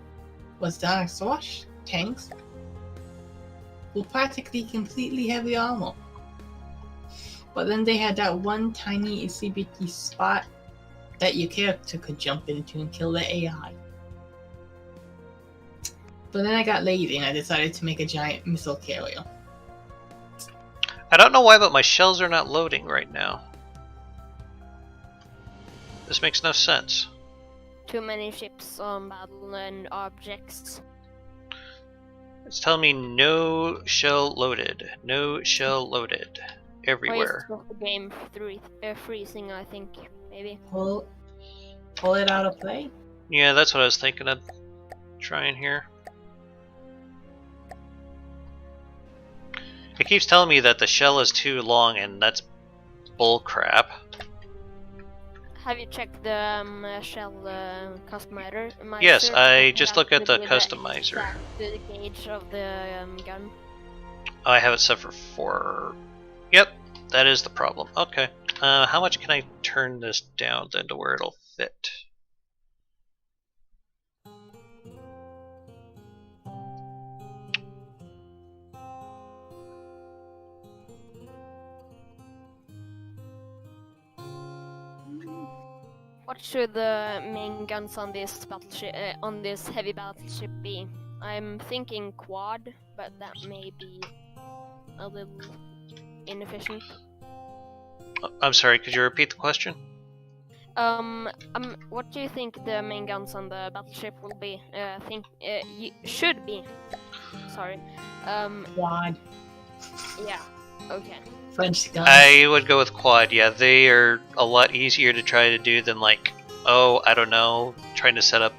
was the exhaust tanks were practically completely heavy armor, but then they had that one tiny itsy bitty spot that your character could jump into and kill the AI. But then I got lazy and I decided to make a giant missile carrier. I don't know why, but my shells are not loading right now. This makes no sense. Too many ships on battle and objects. It's telling me no shell loaded. No shell loaded. Everywhere. Or is the game freezing, I think, maybe. Pull it out of play? Yeah, that's what I was thinking of trying here. It keeps telling me that the shell is too long, and that's bull crap. Have you checked the shell customizer? Yes, I just looked at the customizer. The gauge of the gun. Oh, I have it set for 4. Yep, that is the problem. Okay. How much can I turn this down then to where it'll fit? What should the main guns on this battleship, on this heavy battleship be? I'm thinking quad, but that may be a little inefficient. I'm sorry, could you repeat the question? What do you think the main guns on the battleship will be? Should be. Sorry. Quad. Yeah. Okay. French guns. I would go with quad. Yeah, they are a lot easier to try to do than like oh, I don't know, trying to set up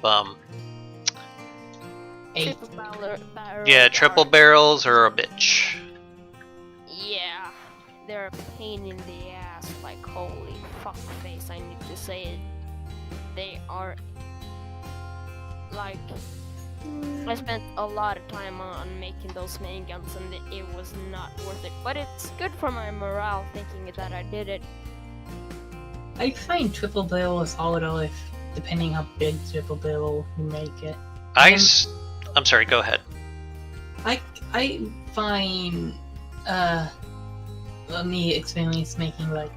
Eight. yeah, triple barrels or a bitch. Yeah, they're a pain in the ass. Like holy fuck face, I need to say it. They are like. I spent a lot of time on making those main guns, and it was not worth it. But it's good for my morale thinking that I did it. I find triple barrel is solid if depending how big triple barrel you make it. I'm sorry, go ahead. I find me experience making like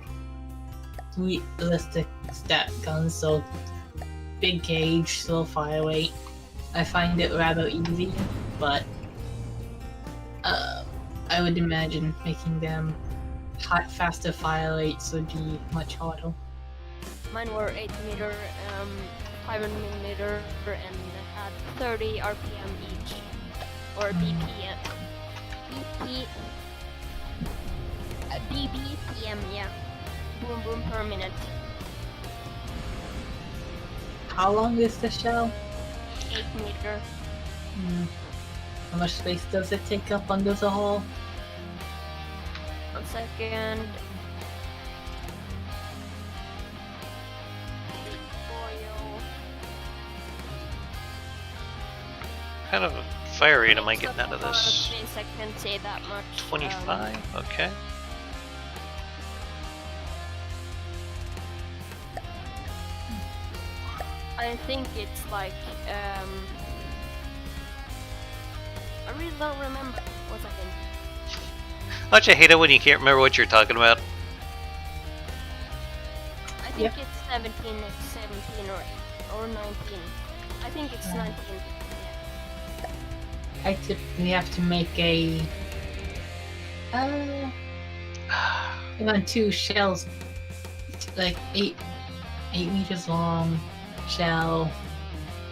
realistic stat guns, so big gauge, slow fire rate. I find it rather easy, but I would imagine making them faster fire rates would be much harder. Mine were 8 meter, 5mm, and had 30 RPM each, or BPM. BBPM, yeah. Boom boom per minute. How long is the shell? 8 meter. How much space does it take up under the hull? 1 second. What kind of a fire rate am I getting out of this? I can't say that much. 25, okay. I think it's like, I really don't remember. 1 second. Don't you hate it when you can't remember what you're talking about? I think it's 17 or 19. I think it's 19. I typically have to make a around 2 shells, like 8 meters long shell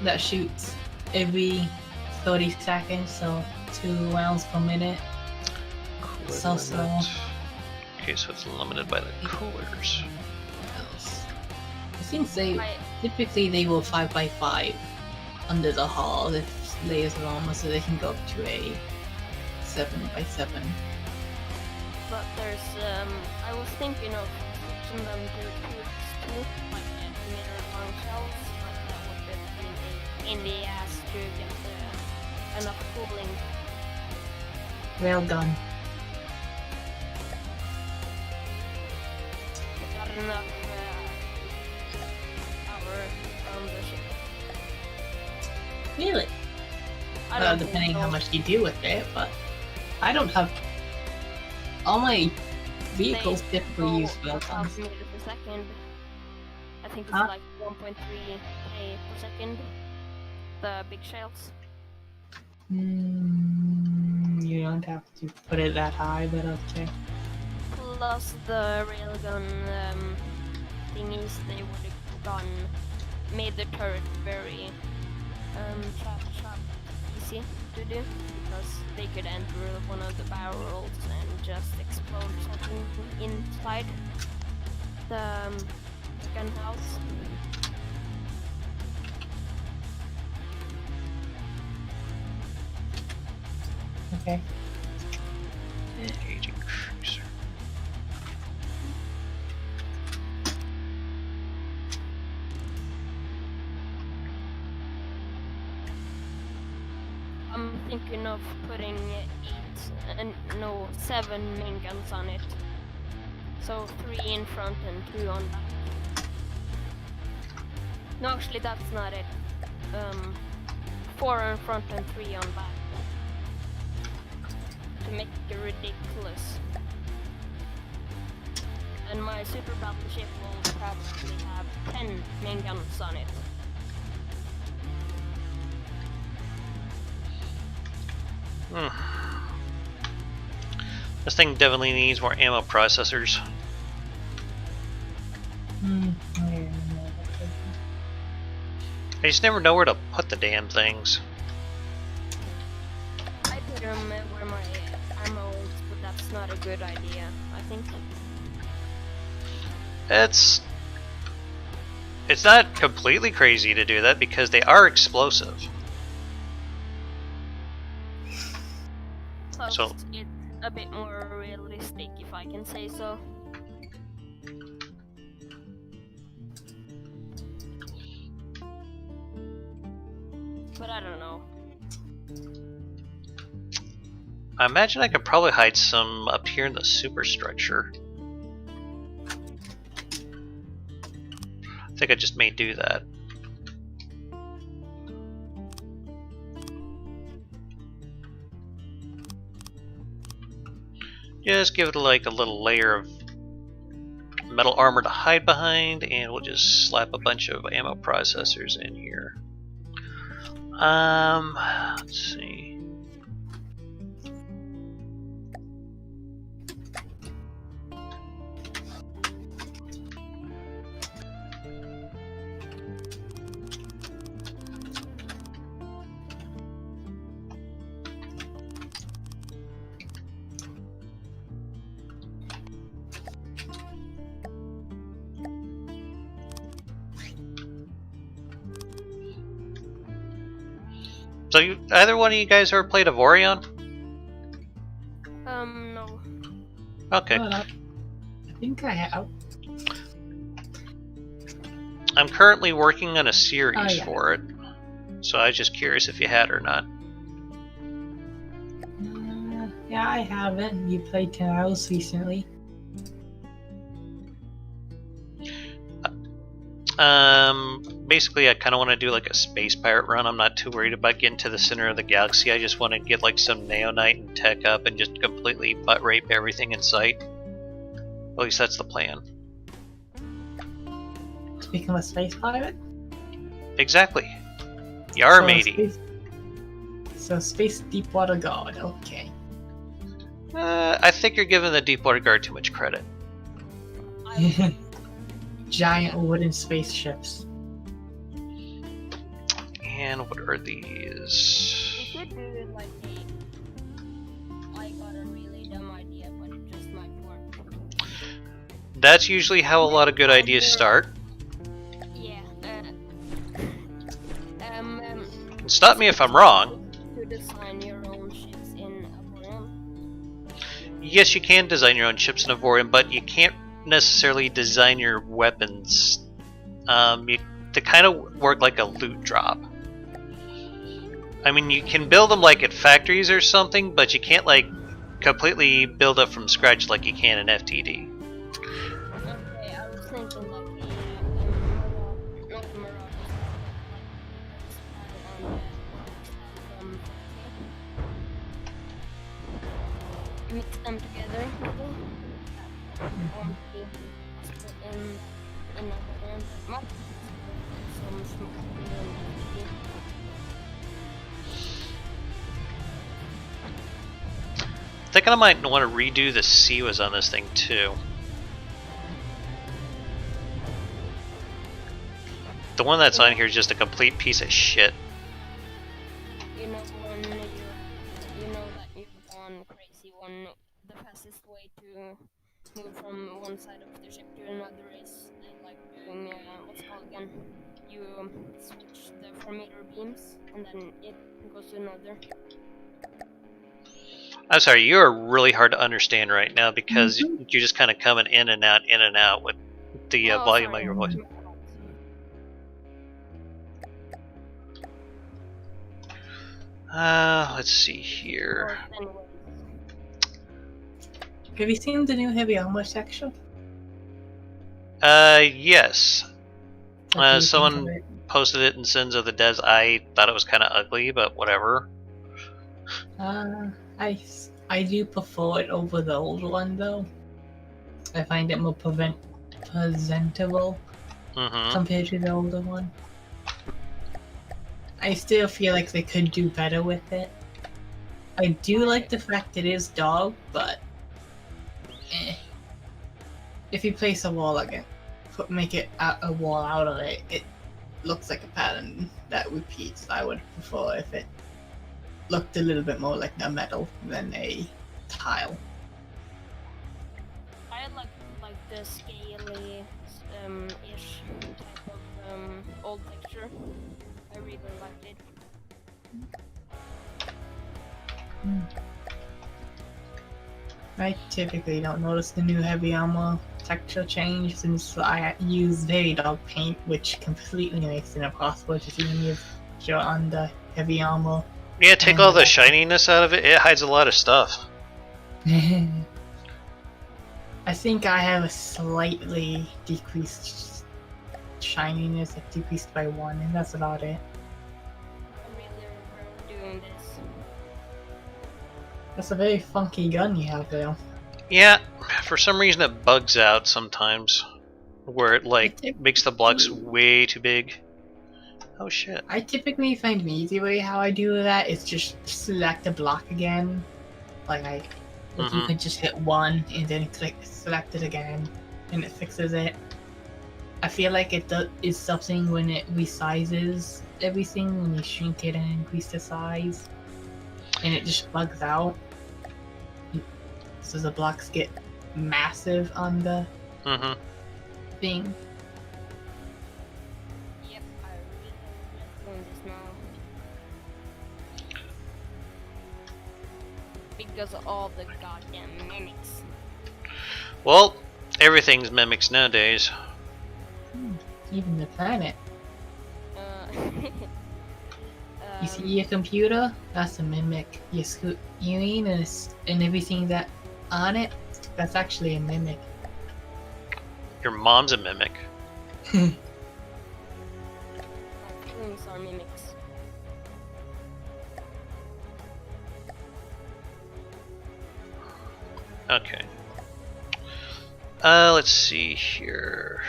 that shoots every 30 seconds, so 2 rounds per minute. So. Okay, so it's limited by the coolers. I think typically they will 5x5 under the hull if layers are almost, so they can go up to a 7x7. But there's I was thinking of switching them to 2x2, like 8 meter long shells, but that would be in the ass to get enough cooling. Railgun. Not enough power from the ship. Really? I don't Depending think so. how much you do with it, but I don't have. All my vehicles typically use railguns. Meters per second. I think it's Huh? like 1.3 k per second. The big shells. You don't have to put it that high, but okay. Plus the railgun thingies, they would have made the turret very easy to do, because they could enter one of the barrels and just explode something inside the gun house. Okay. Engaging cruiser. I'm thinking of putting 7 main guns on it. So 3 in front and 2 on back. No, actually that's not it. 4 in front and 3 on back. To make it ridiculous. And my super battleship will probably have 10 main guns on it. This thing definitely needs more ammo processors. I just never know where to put the damn things. I put them where my ammo is, but that's not a good idea, I think. It's It's not completely crazy to do that because they are explosive. Plus, So- it's a bit more realistic, if I can say so. But I don't know. I imagine I could probably hide some up here in the superstructure. I think I just may do that. Just give it like a little layer of metal armor to hide behind, and we'll just slap a bunch of ammo processors in here. Let's see. So either one of you guys ever played Avorion? No. Okay. I think I have. I'm currently working on a series yeah. for it. So I was just curious if you had or not. Yeah, I haven't. You played 10 hours recently. Basically I kind of want to do like a space pirate run. I'm not too worried about getting to the center of the galaxy. I just want to get like some neonite and tech up and just completely butt rape everything in sight. At least that's the plan. To become a space pirate? Exactly. Yar So matey. Space Deepwater Guard, okay. I think you're giving the Deepwater Guard too much credit. Giant wooden spaceships. And what are these? We could do it like I got a really dumb idea, but it just might work. That's usually how a lot of good ideas start. Yeah. Stop me if I'm wrong. To design your own ships in Avorion. Yes, you can design your own ships in Avorion, but you can't necessarily design your weapons. They kind of work like a loot drop. I mean, you can build them like at factories or something, but you can't like completely build up from scratch like you can in FTD. Okay, I was thinking like not Mirage, mix them together. In some small I think I might want to redo the COPPA on this thing too. The one that's on here is just a complete piece of shit. You know when you know that you've gone crazy when the fastest way to move from one side of the ship to another is like doing what's it called again? You switch the formator beams and then it goes to another. I'm sorry, you are really hard to understand right now because you're just kind of coming in and out with the volume of your voice. Let's see here. Have you seen the new heavy armor section? Yes. What do you think of Someone it? posted it in Sins of the Des. I thought it was kind of ugly, but whatever. I do prefer it over the old one though. I find it more presentable compared to the older one. I still feel like they could do better with it. I do like the fact it is dog, but if you place a wall again, make it a wall out of it, it looks like a pattern that repeats. I would prefer if it looked a little bit more like a metal than a tile. I like the scaly ish type of old texture. I really liked it. I typically don't notice the new heavy armor texture change since I use Dog paint, which completely makes it impossible to see any of the on the heavy armor. Yeah, take all the shininess out of it. It hides a lot of stuff. I think I have a slightly decreased shininess, like decreased by 1, and that's about it. I really remember doing this. That's a very funky gun you have there. Yeah, for some reason it bugs out sometimes, where it like makes the blocks way too big. Oh shit. I typically find the easy way how I do that is just select the block again. Like you can just hit 1 and then select it again and it fixes it. I feel like it is something when it resizes everything, when you shrink it and increase the size, and it just bugs out. So the blocks get massive on the thing. Yep, I really doing this now. Because of all the goddamn mimics. Well, everything's mimics nowadays. Even the planet. You see your computer? That's a mimic. Your screen and everything that on it, that's actually a mimic. Your mom's a mimic. My feelings are mimics. Okay. Let's see here.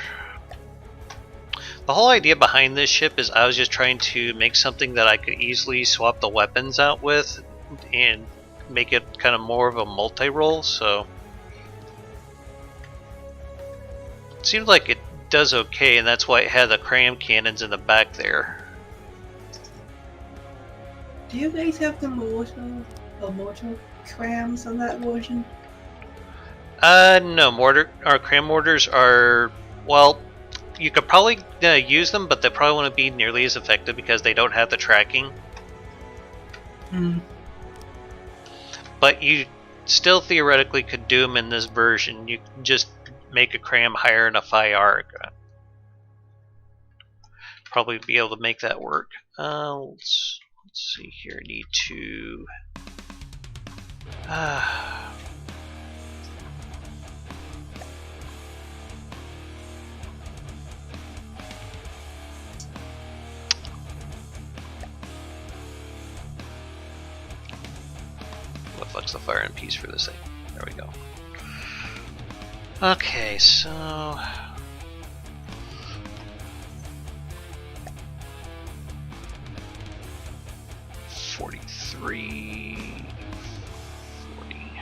The whole idea behind this ship is I was just trying to make something that I could easily swap the weapons out with and make it kind of more of a multi-role, so it seems like it does okay, and that's why it had the cram cannons in the back there. Do you guys have the mortar crams on that version? No, cram mortars are, well, you could probably use them, but they probably won't be nearly as effective because they don't have the tracking. But you still theoretically could do them in this version. You can just make a cram higher and a FIAR. Probably be able to make that work. Let's see here. I need to. Flex the fire in peace for this thing. There we go. Okay, so 43, 40.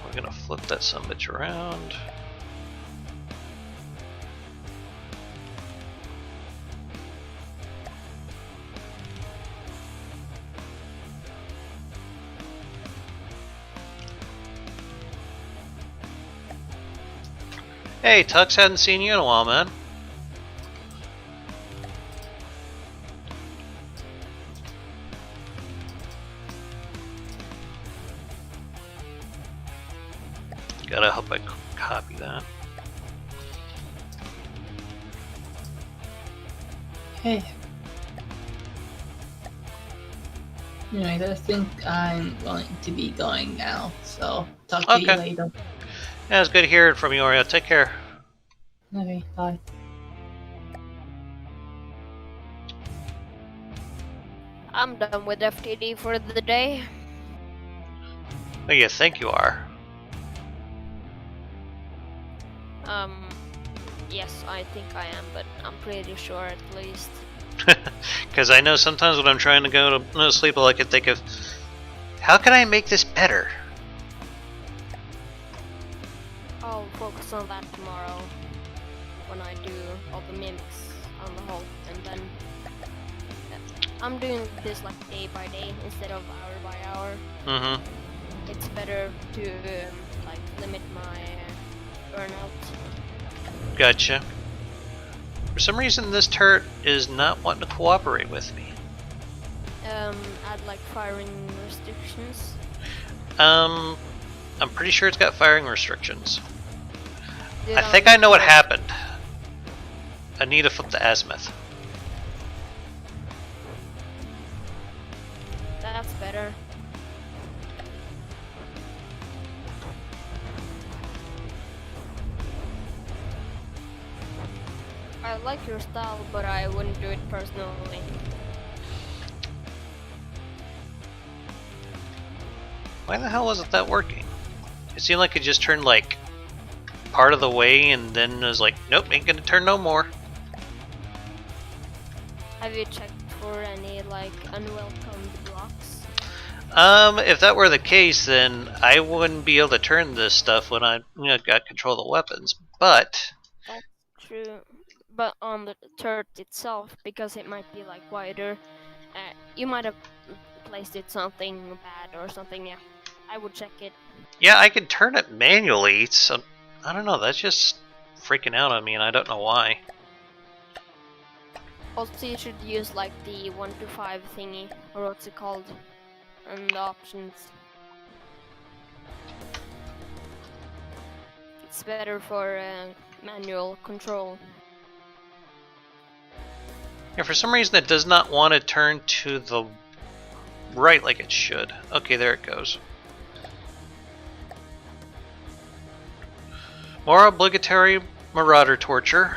We're gonna flip that summit around. Hey, Tux, hadn't seen you in a while, man. Gotta hope I copy that. Hey. Anyways, I think I'm going to be going now, so talk to you later. Yeah, it's good hearing from you, Oreo. Take care. Okay, bye. I'm done with FTD for the day. Oh, you think you are? Yes, I think I am, but I'm pretty sure at least. Because I know sometimes when I'm trying to go to sleep, all I can think of, how can I make this better? I'll focus on that tomorrow when I do all the mimics on the whole, and then I'm doing this like day by day instead of hour by hour. It's better to like limit my burnout. Gotcha. For some reason, this turret is not wanting to cooperate with me. Add like firing restrictions. I'm pretty sure it's got firing restrictions. Did I think I know what turret- happened. I need to flip the azimuth. That's better. I like your style, but I wouldn't do it personally. Why the hell wasn't that working? It seemed like it just turned like part of the way and then was like, nope, ain't gonna turn no more. Have you checked for any like unwelcomed blocks? If that were the case, then I wouldn't be able to turn this stuff when I got control of the weapons. But That's true. But on the turret itself, because it might be like wider, you might have placed it something bad or something. Yeah, I would check it. yeah, I can turn it manually. So I don't know. That's just freaking out on me, and I don't know why. Also, you should use like the 1 to 5 thingy, or what's it called, and the options. It's better for manual control. Yeah, for some reason it does not want to turn to the right like it should. Okay, there it goes. More obligatory marauder torture.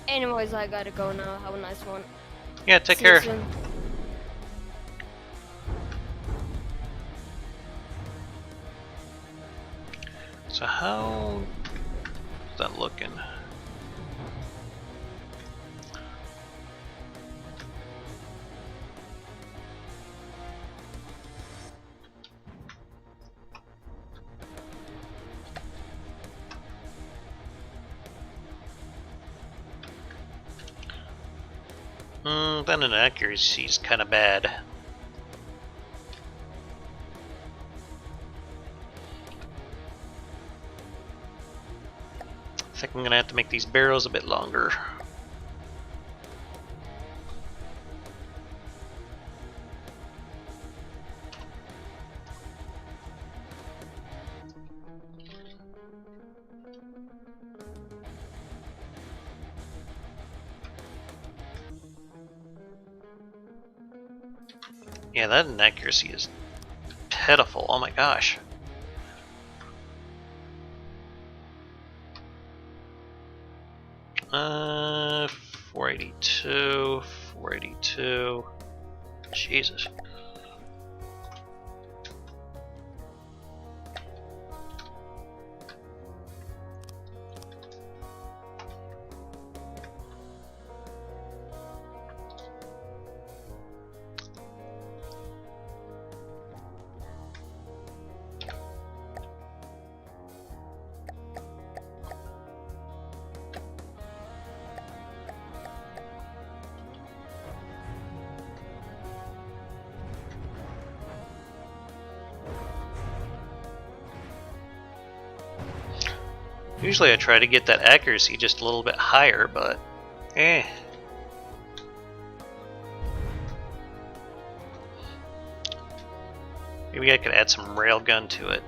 Anyways, I gotta go now. Have a nice one. Yeah, take See you care. soon. So how is that looking? Then an accuracy is kind of bad. I think I'm gonna have to make these barrels a bit longer. Yeah, that inaccuracy is pitiful. Oh my gosh. Uh, 482, 482. Jesus. Usually I try to get that accuracy just a little bit higher, but maybe I could add some railgun to it.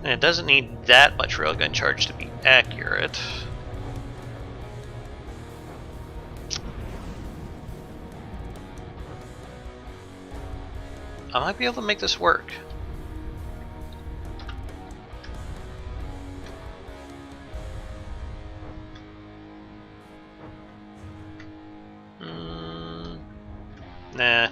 And it doesn't need that much railgun charge to be accurate. I might be able to make this work. Nah.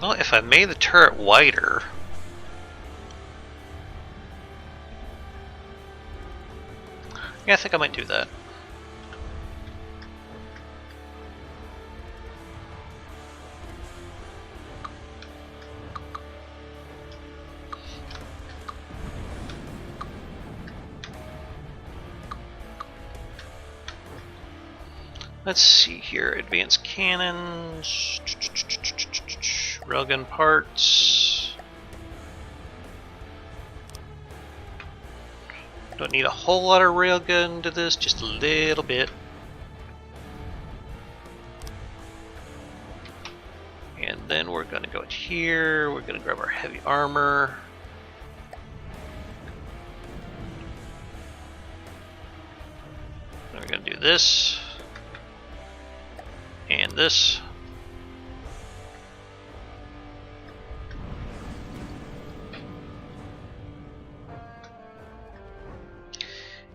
Well, if I made the turret wider... Yeah, I think I might do that. Let's see here. Advanced cannons, railgun parts. Don't need a whole lot of railgun to this, just a little bit. And then we're gonna go here. We're gonna grab our heavy armor. And we're gonna do this. And this.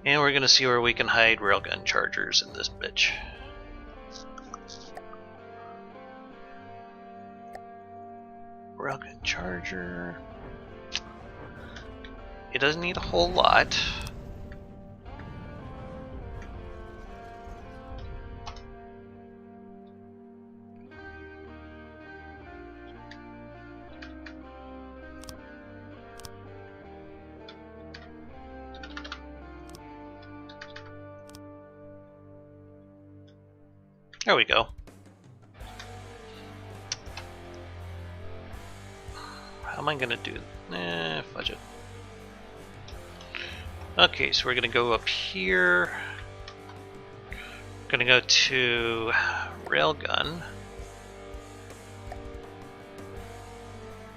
And we're gonna see where we can hide railgun chargers in this bitch. Railgun charger. It doesn't need a whole lot. There we go. How am I gonna do? Fudge it. Okay, so we're gonna go up here. Gonna go to railgun.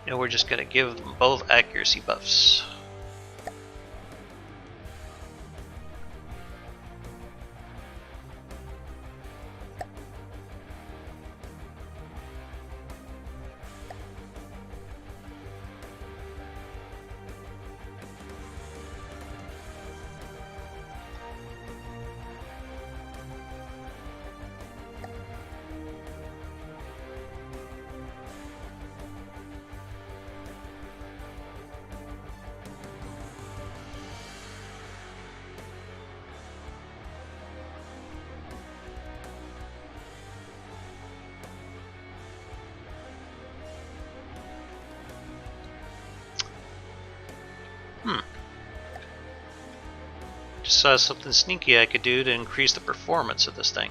And we're just gonna give them both accuracy buffs. Just saw something sneaky I could do to increase the performance of this thing.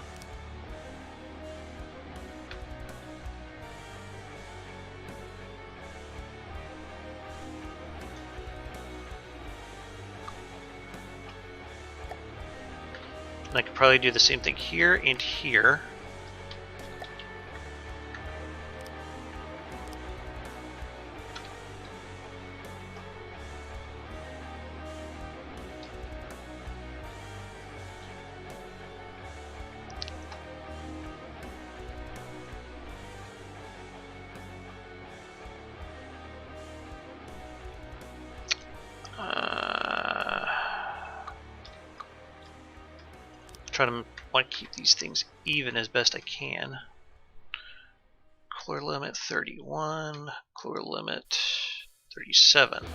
And I could probably do the same thing here and here. Try to want to keep these things even as best I can. Cooler limit 31, cooler limit 37.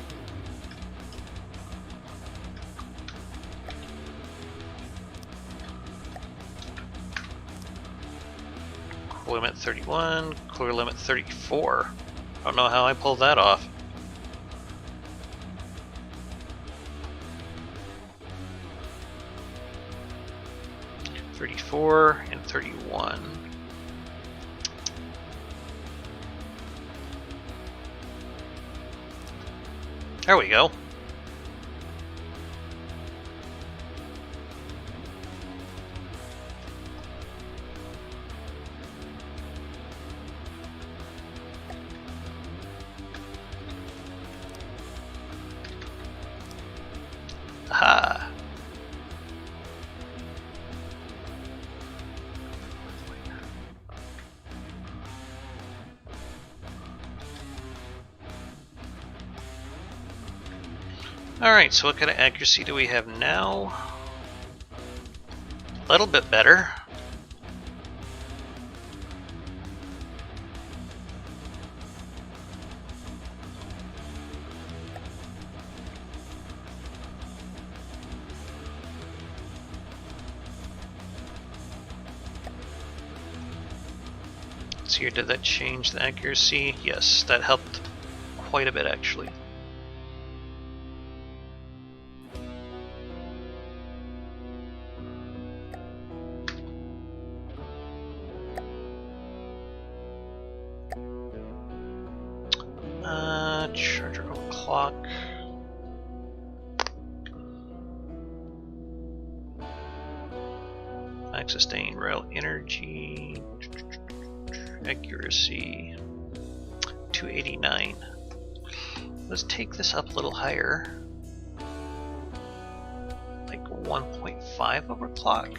Cooler limit 31, cooler limit 34. I don't know how I pulled that off. And 31. There we go. Aha. Alright, so what kind of accuracy do we have now? A little bit better. see here, did that change the accuracy? Yes, that helped quite a bit actually. Charger home clock. Max sustain rail energy. Accuracy 289. Let's take this up a little higher. Like 1.5 overclock.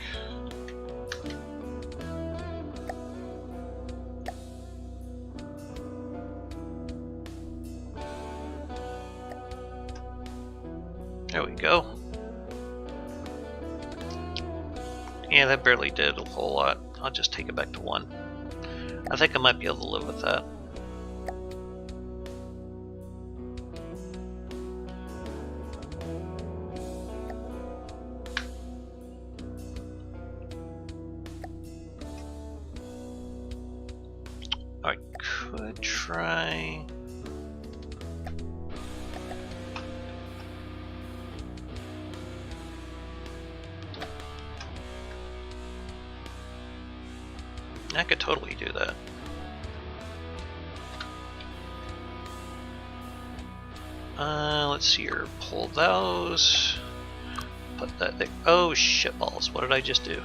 There we go. Yeah, that barely did a whole lot. I'll just take it back to 1. I think I might be able to live with that. I could try... I could totally do that. Let's see here. Pull those. Put that there. Oh, shitballs. What did I just do?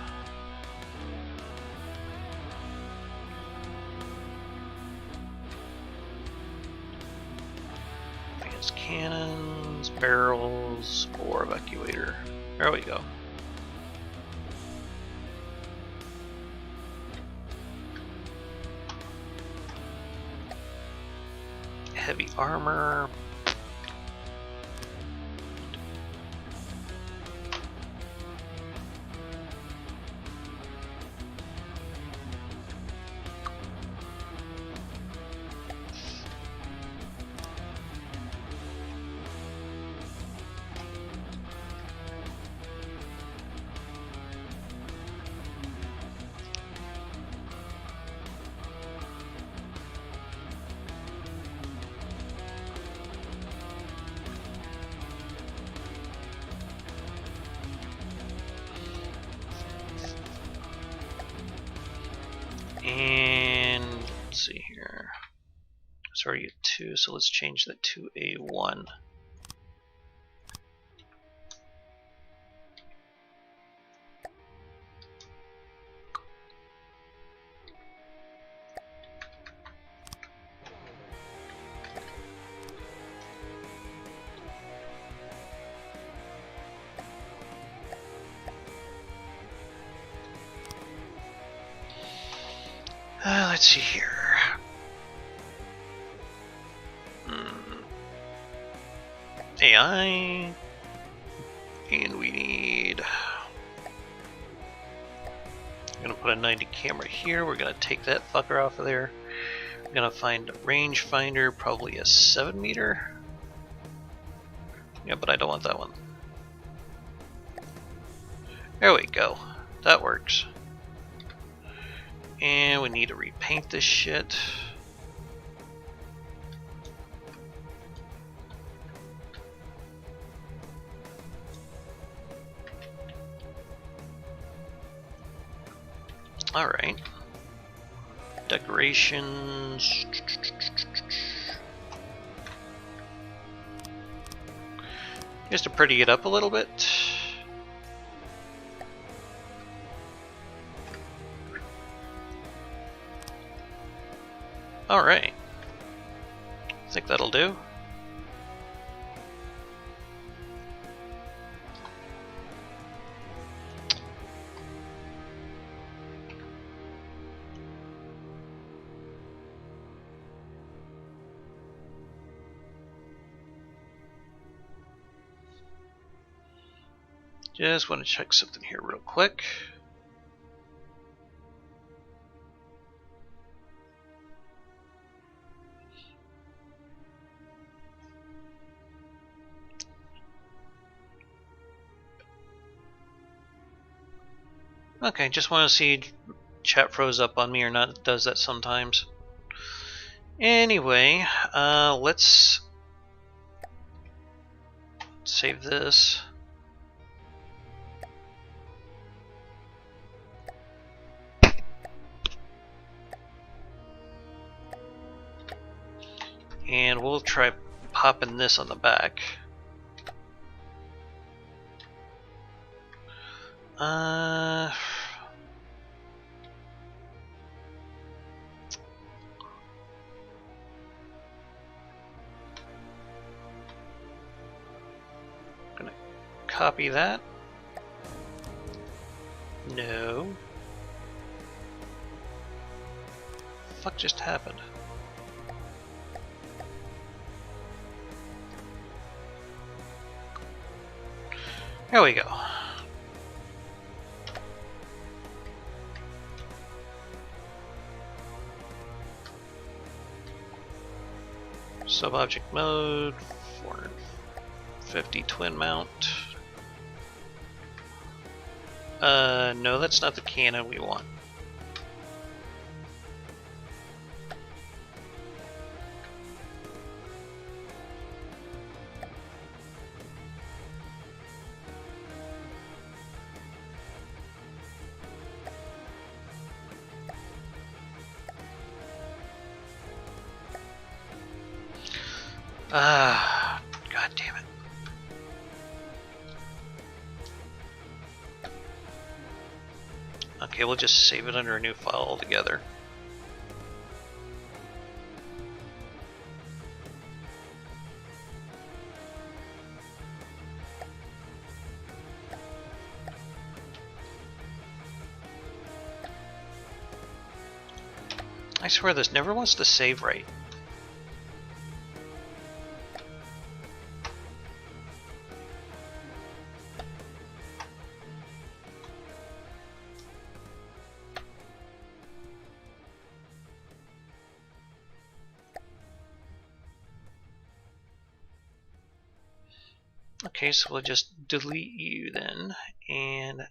Advanced cannons, barrels, or evacuator. There we go. Heavy armor. And let's see here. It's already a 2, so let's change that to a 1. Let's see here. AI, and we need. I'm gonna put a 90 camera here. We're gonna take that fucker off of there. I'm gonna find a rangefinder, probably a 7 meter. Yeah, but I don't want that one. There we go. That works. And we need to repaint this shit. Alright. Decorations. Just to pretty it up a little bit. Alright. I think that'll do. Just want to check something here real quick. Okay, just want to see chat froze up on me or not. It does that sometimes. Anyway, let's save this. And we'll try popping this on the back. Gonna copy that. No. Fuck just happened? There we go. Sub-object mode, 450 twin mount. No, that's not the cannon we want. God damn it. Okay, we'll just save it under a new file altogether. I swear this never wants to save right. Okay, so we'll just delete you then, and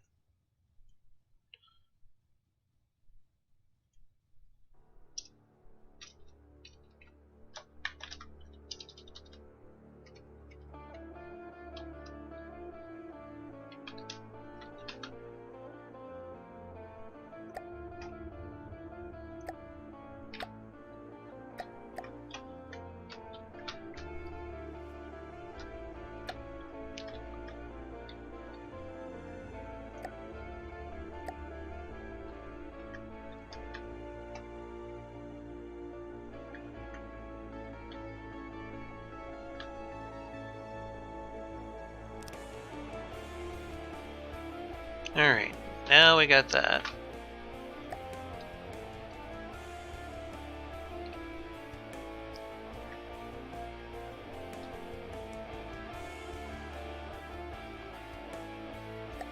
alright, now we got that.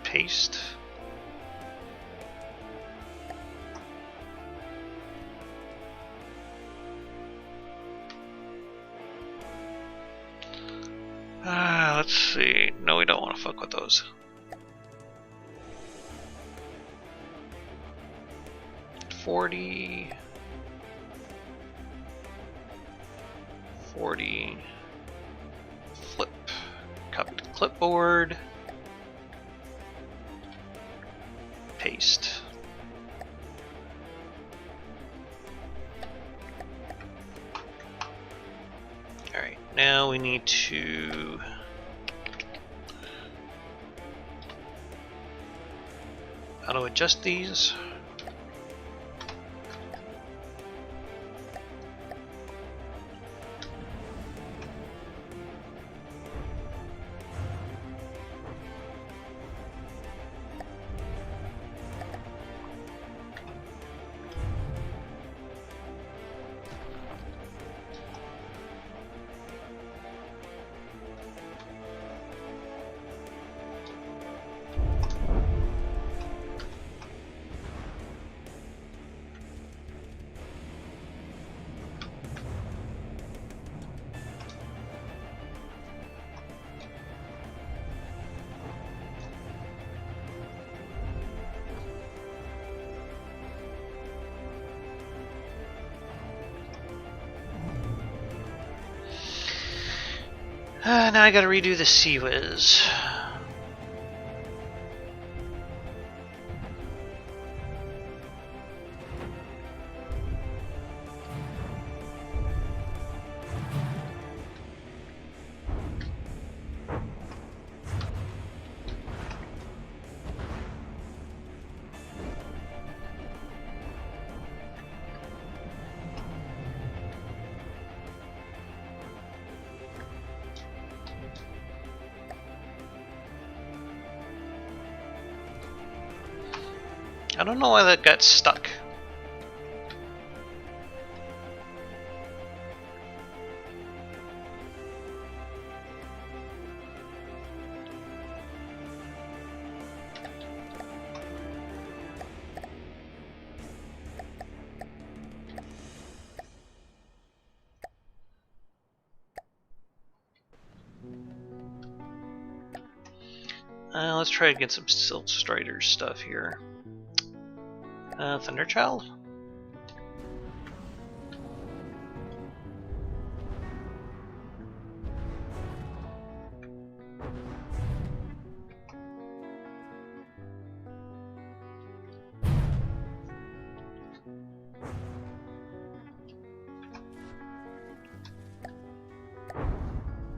Paste. Let's see. No, we don't want to fuck with those. $40 flip, copy to clipboard, paste. Alright, now we need to auto adjust these. Now I gotta redo the C-Wiz. I don't know why that got stuck. Let's try to get some Silk Strider stuff here. Thunderchild?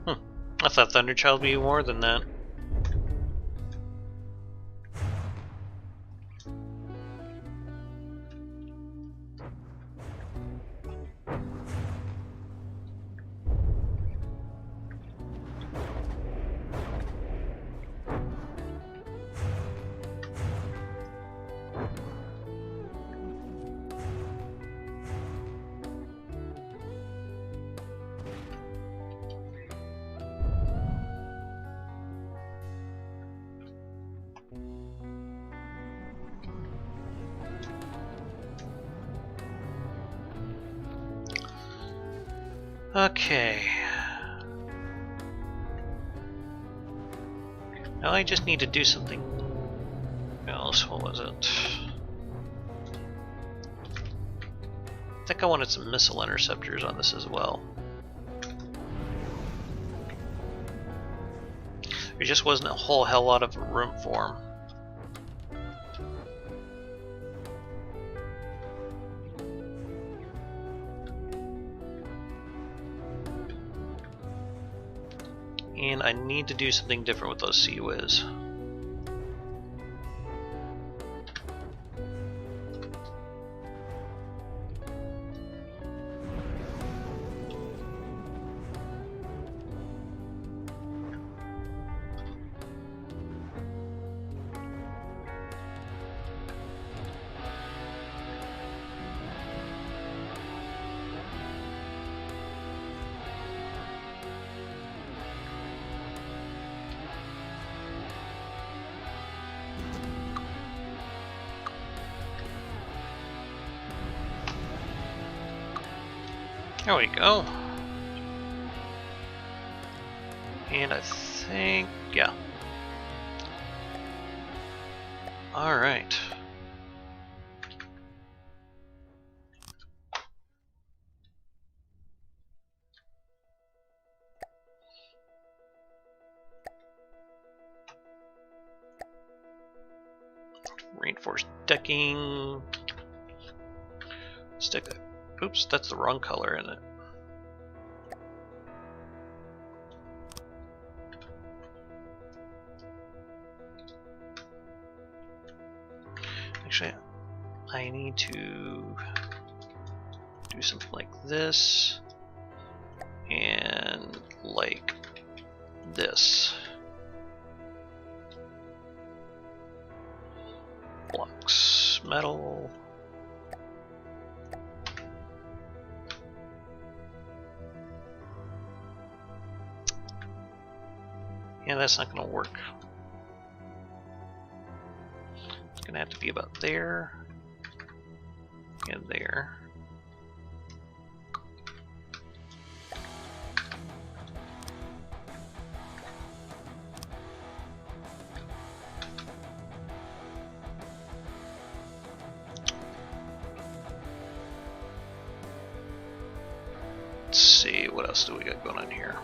I thought Thunderchild would be more than that. Okay. Now I just need to do something else. What was it? I think I wanted some missile interceptors on this as well. There just wasn't a whole hell lot of room for them. And I need to do something different with those C-Wiz. There we go. And I think, yeah. All right. Reinforced decking. Stick a oops, that's the wrong color in it. Actually, I need to do something like this and like this. Blocks, metal. Yeah, that's not going to work. It's going to have to be about there and there. Let's see, what else do we got going on here?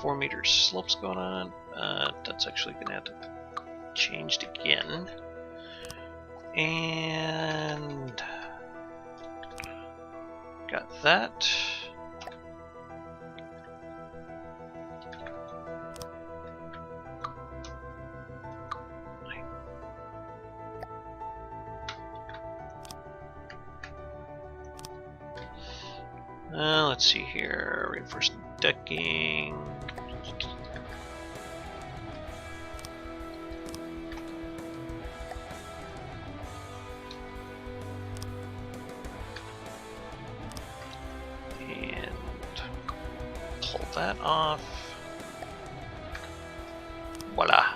4-meter slopes going on. That's actually going to have to be changed again. And got that. Let's see here. Reinforced decking. And pull that off. Voila.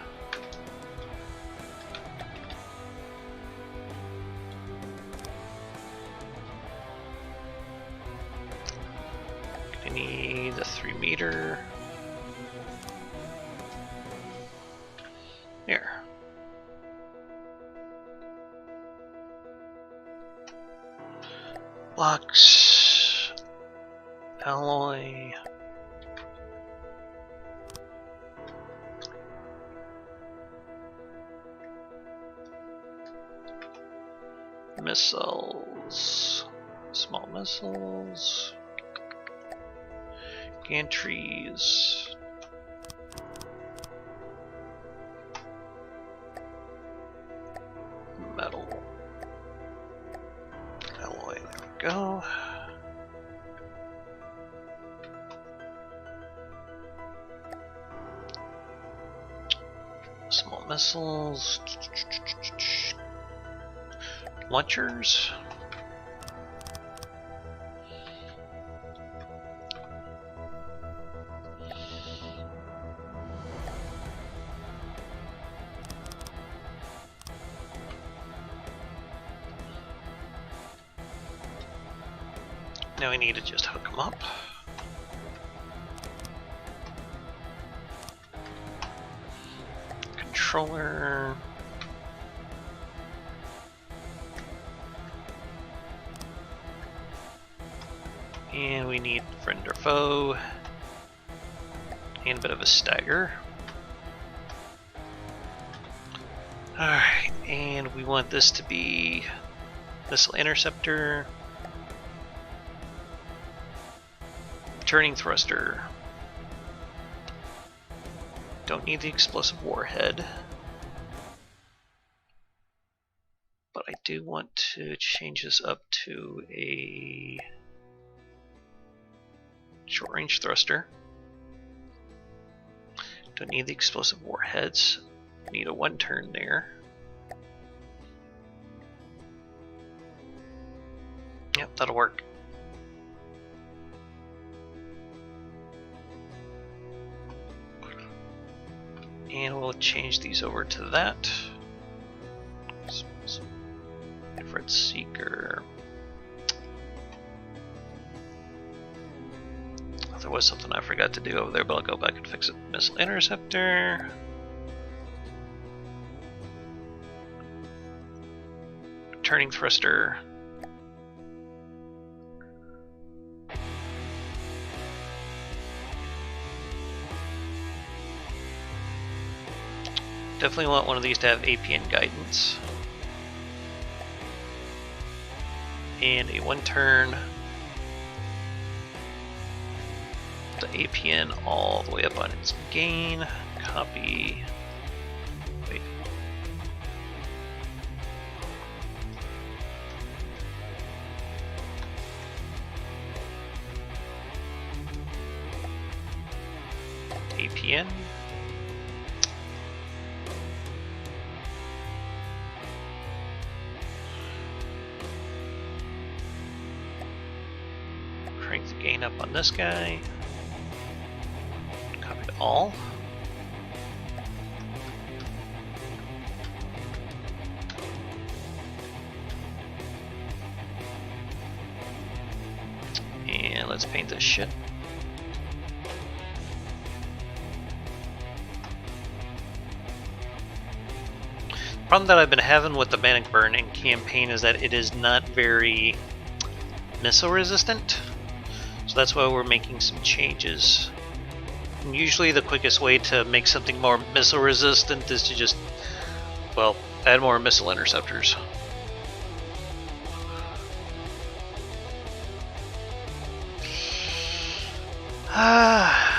I need the 3-meter. Here. Blocks. Alloy. Missiles. Small missiles. Gantries. Metal. Alloy, there we go. Small missiles. Launchers. Now we need to just hook them up. Controller. And we need friend or foe. And a bit of a stagger. Alright, and we want this to be missile interceptor. Turning thruster. Don't need the explosive warhead. But I do want to change this up to a short range thruster. Don't need the explosive warheads. Need a 1-turn there. Yep, that'll work. And we'll change these over to that. Infrared seeker. There was something I forgot to do over there, but I'll go back and fix it. Missile interceptor. Turning thruster. Definitely want one of these to have APN guidance. And a 1-turn. The APN all the way up on its gain. Copy. Wait. APN. Crank the gain up on this guy. Copy to all. And let's paint this shit. The problem that I've been having with the Manic Burning campaign is that it is not very missile resistant. So that's why we're making some changes And usually the quickest way to make something more missile resistant is to just, well, add more missile interceptors.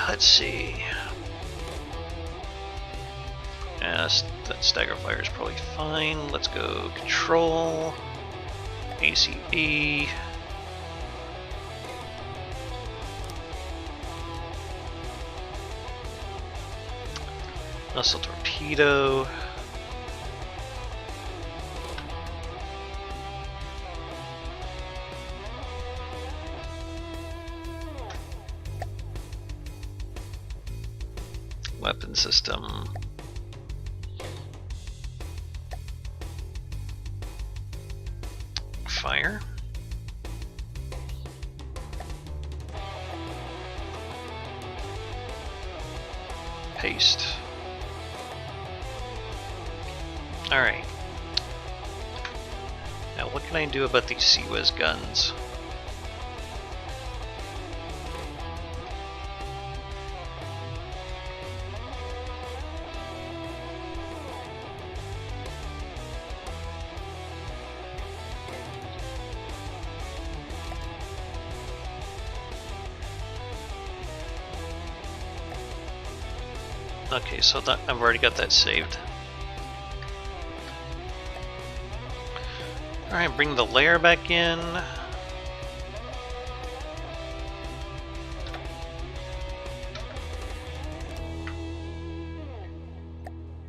Let's see. Yeah, that stagger fire is probably fine. Let's go control, ACB. Missile torpedo. Weapon system. Fire. Paste. Alright. Now what can I do about these Sea-Whiz guns? Okay, so that I've already got that saved. Alright, bring the layer back in.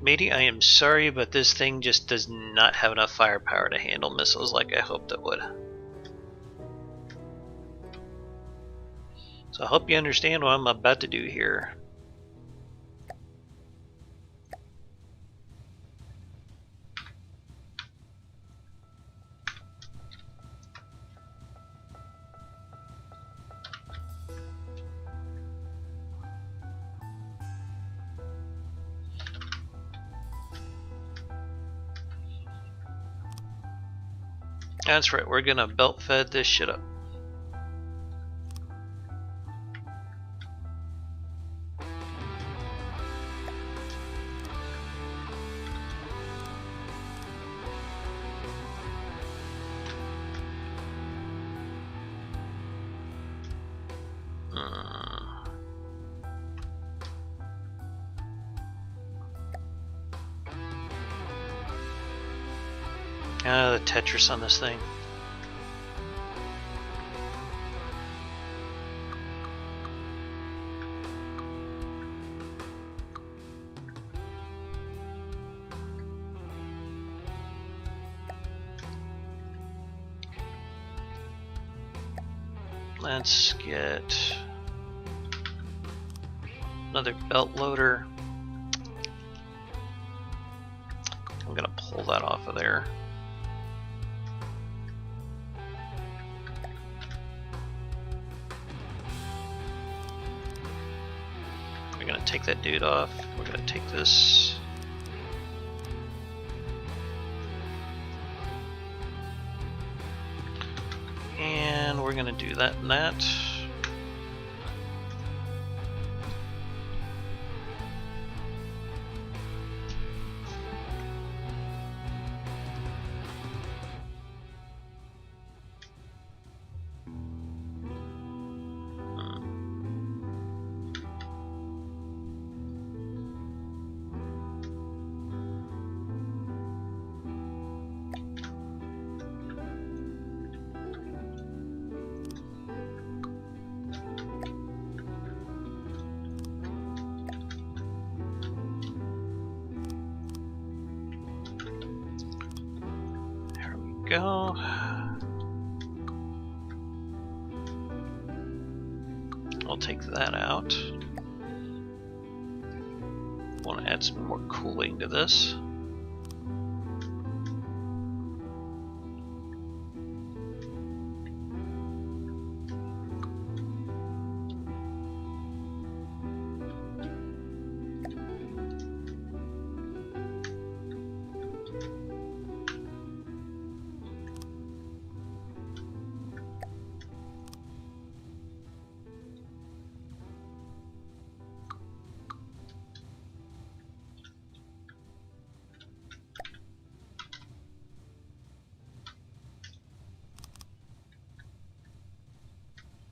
Matey, I am sorry, but this thing just does not have enough firepower to handle missiles like I hoped it would. So I hope you understand what I'm about to do here. That's right, we're gonna belt fed this shit up. The Tetris on this thing. Let's get another belt loader. I'm gonna pull that off of there. We're gonna take that dude off. We're gonna take this. And we're gonna do that and that. Go. I'll take that out. Want to add some more cooling to this.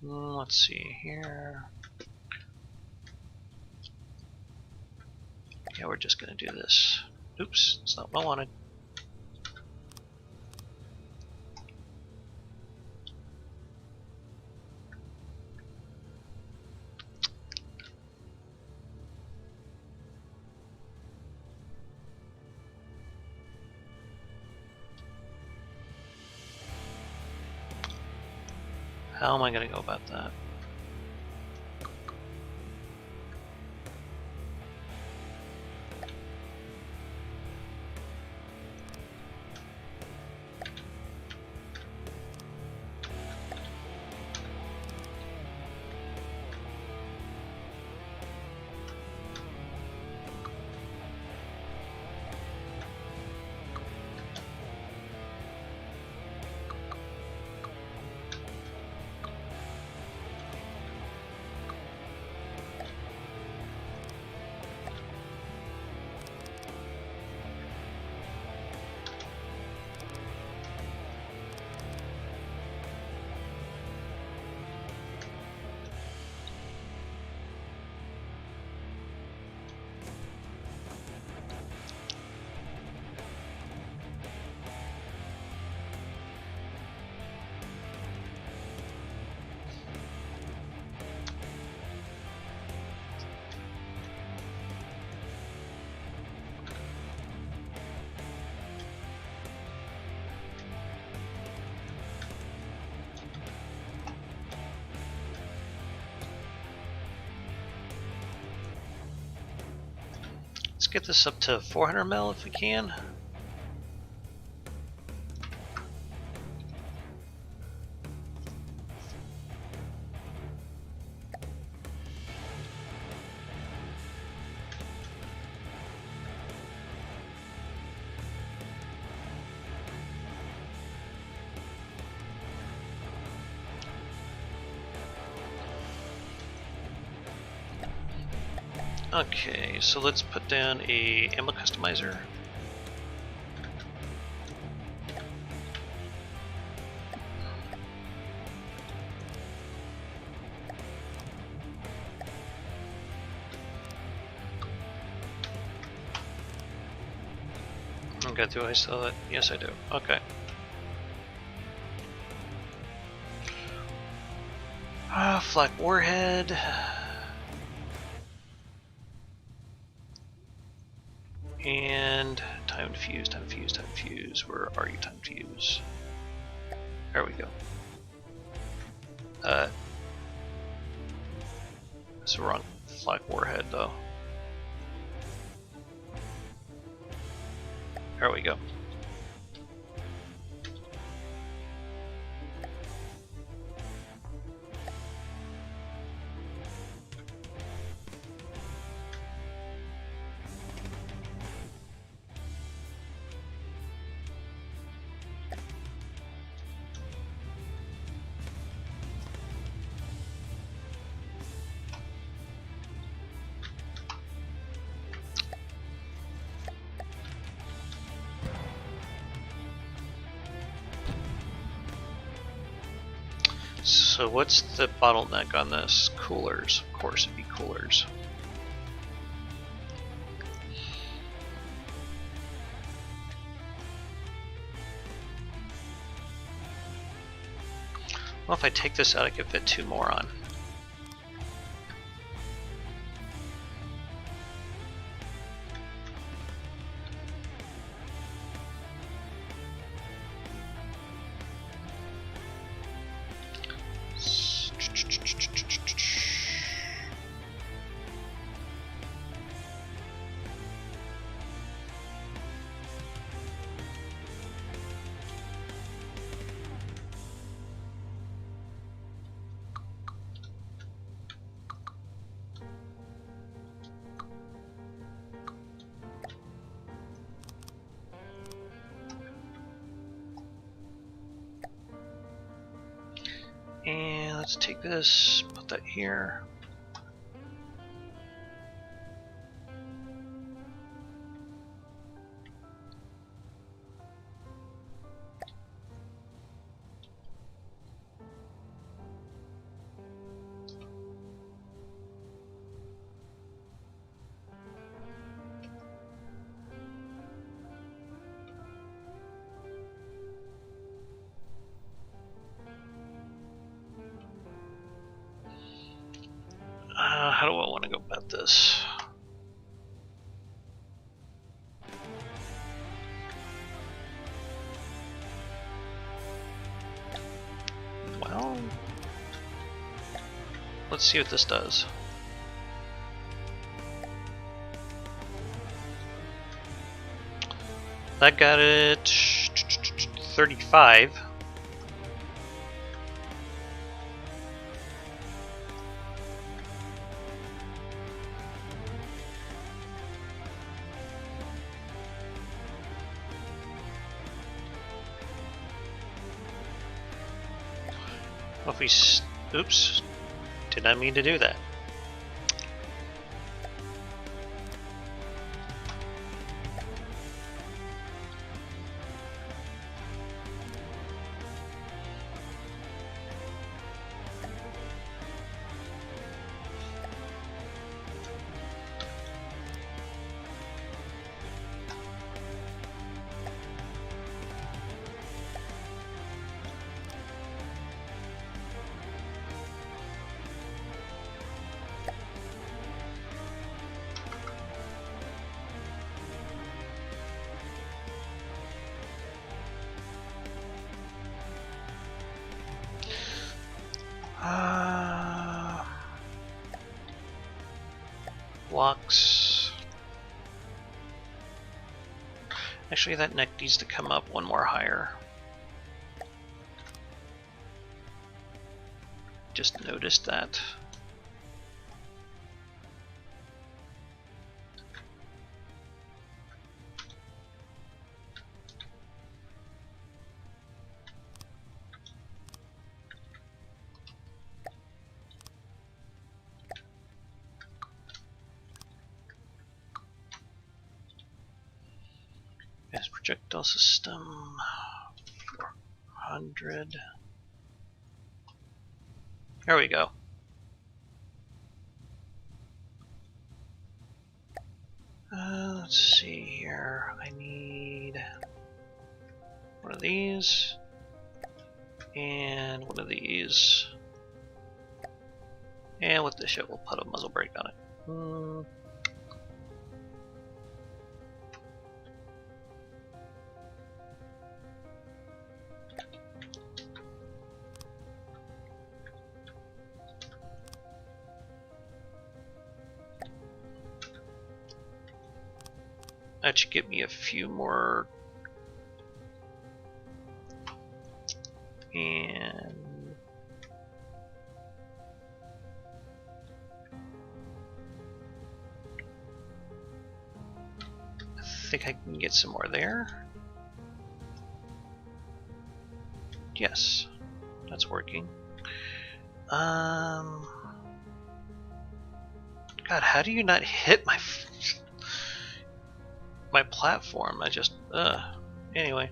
Let's see here. Yeah, we're just gonna do this. Oops, it's not what I wanted. How am I gonna go about that? Let's get this up to 400 mil if we can. Okay, so let's put down a ammo customizer. Okay, do I sell it? Yes, I do. Okay. Flak warhead. And time to fuse, time to fuse, time to fuse. Where are you, time to fuse? There we go. It's the wrong flak warhead though. There we go. So what's the bottleneck on this? Coolers. Of course it'd be coolers. Well, if I take this out, I could fit 2 more on. And let's take this, put that here. this. Well, let's see what this does. That got it 35. Well, if we oops, did not mean to do that. Blocks. Actually, that neck needs to come up one more higher. Just noticed that. Yes, projectile system 400. There we go. Let's see here. I need one of these and one of these. And with this shit, we'll put a muzzle brake on it. That should get me a few more. And I think I can get some more there. Yes, that's working. God, how do you not hit my my platform? I just anyway.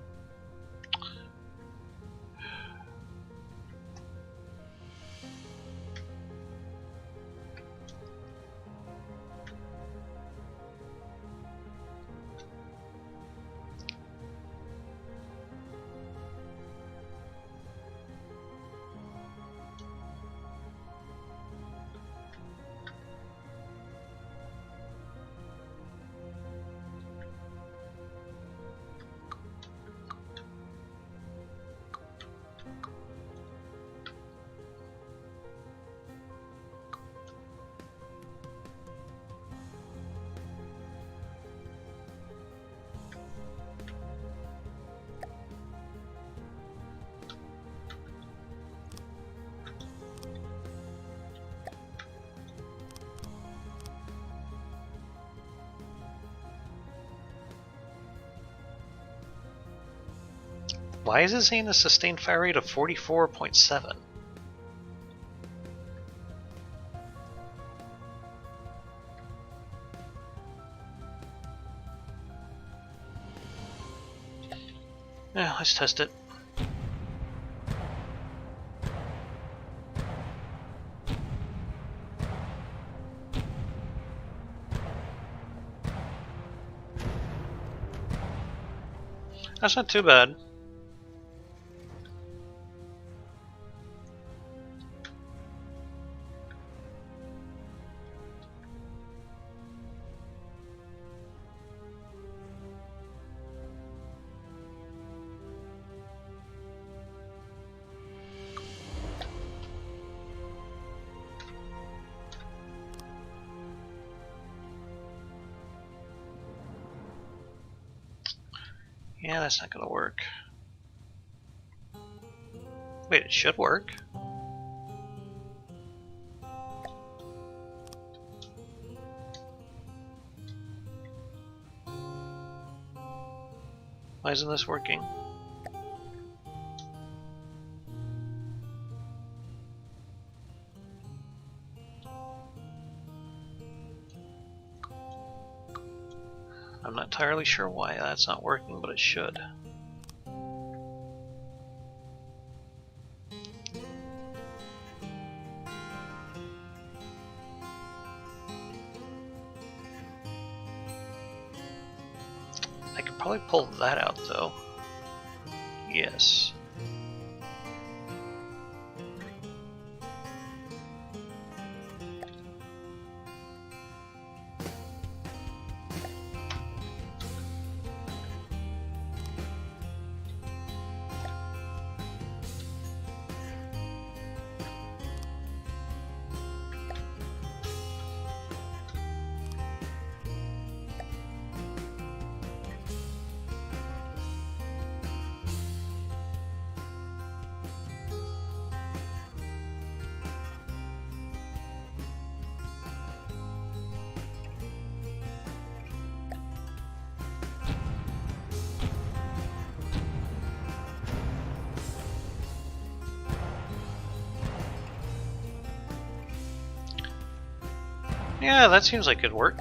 Why is it saying a sustained fire rate of 44.7? Yeah, let's test it. That's not too bad. Yeah, that's not gonna work. Wait, it should work. Why isn't this working? I'm not entirely sure why that's not working, but it should. I could probably pull that out though. Yes. Yeah, that seems like it could work.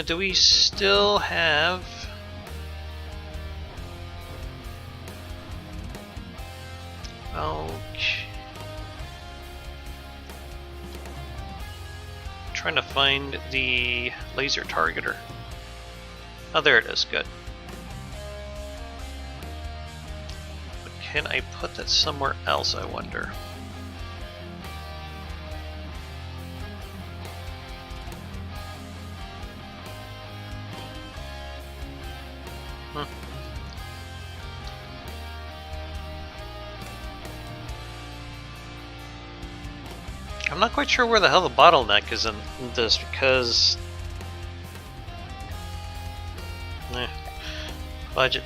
Do we still have... Okay. Trying to find the laser targeter. Oh, there it is. Good. But can I put that somewhere else, I wonder? I'm not quite sure where the hell the bottleneck is in this because... budget.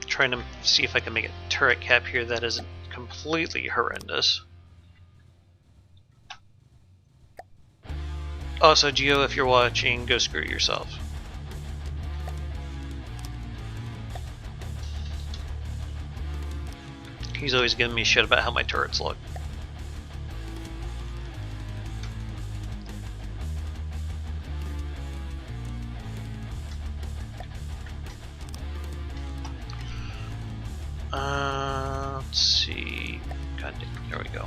Trying to see if I can make a turret cap here that isn't completely horrendous. Also, Geo, if you're watching, go screw yourself. He's always giving me shit about how my turrets look. Let's see. God damn, there we go.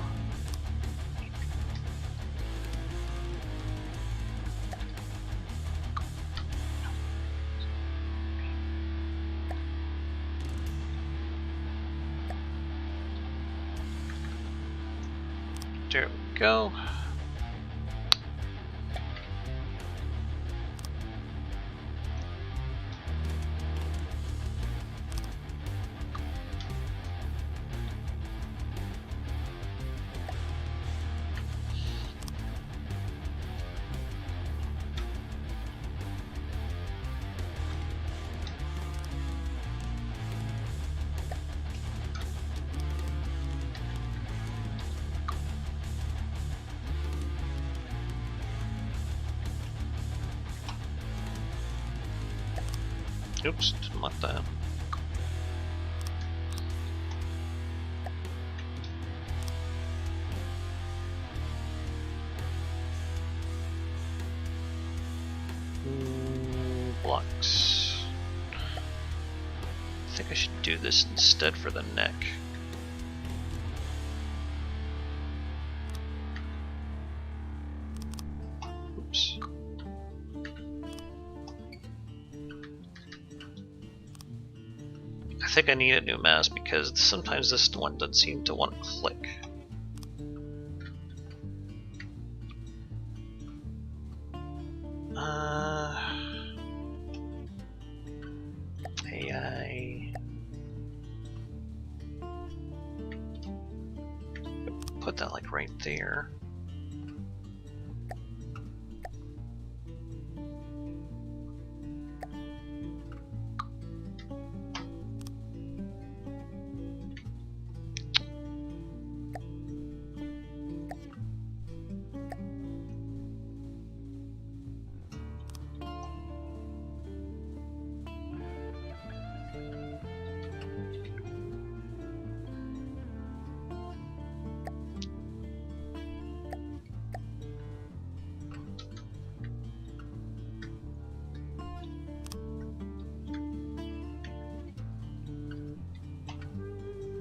There we go. Oops, didn't want that. Blocks. I think I should do this instead for the neck. Oops. I think I need a new mask because sometimes this one doesn't seem to want to click. AI. Put that like right there.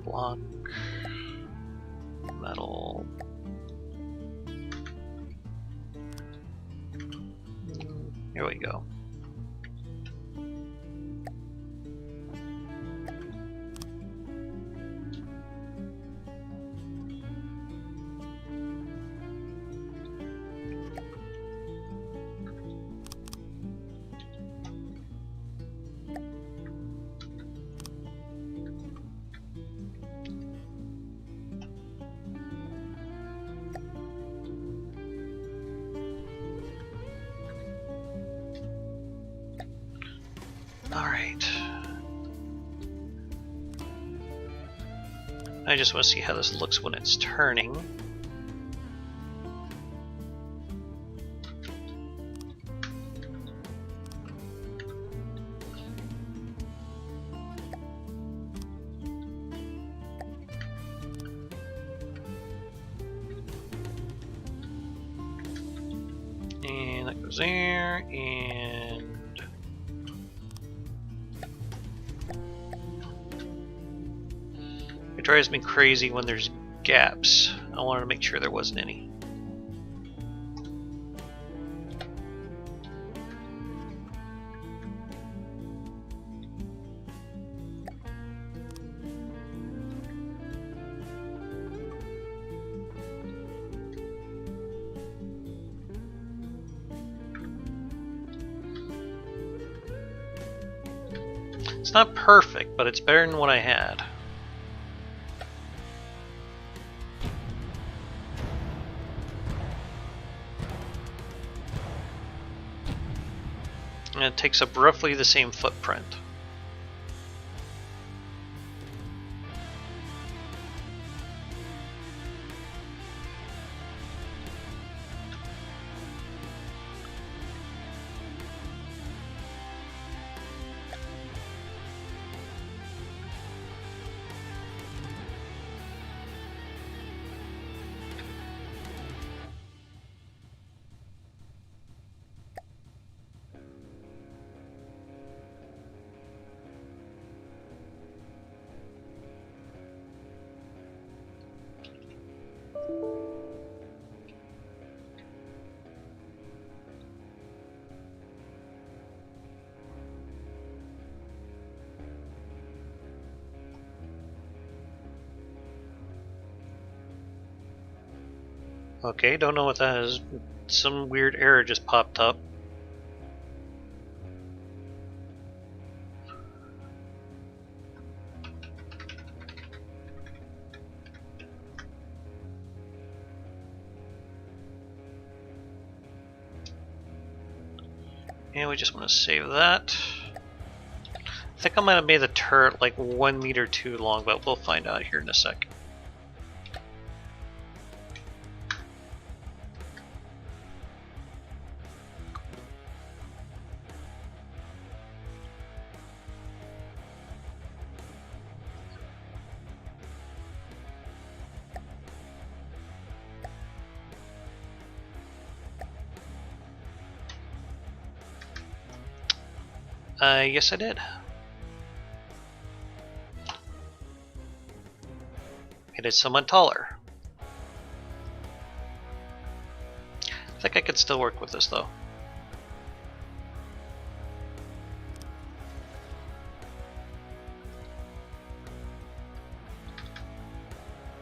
Block, metal. Here we go. Alright. I just want to see how this looks when it's turning. And that goes there, and it drives me crazy when there's gaps. I wanted to make sure there wasn't any. It's not perfect, but it's better than what I had. And it takes up roughly the same footprint. Okay, don't know what that is. Some weird error just popped up. And we just want to save that. I think I might have made the turret like 1 meter too long, but we'll find out here in a sec. Yes, I did. It is someone taller. I think I could still work with this though.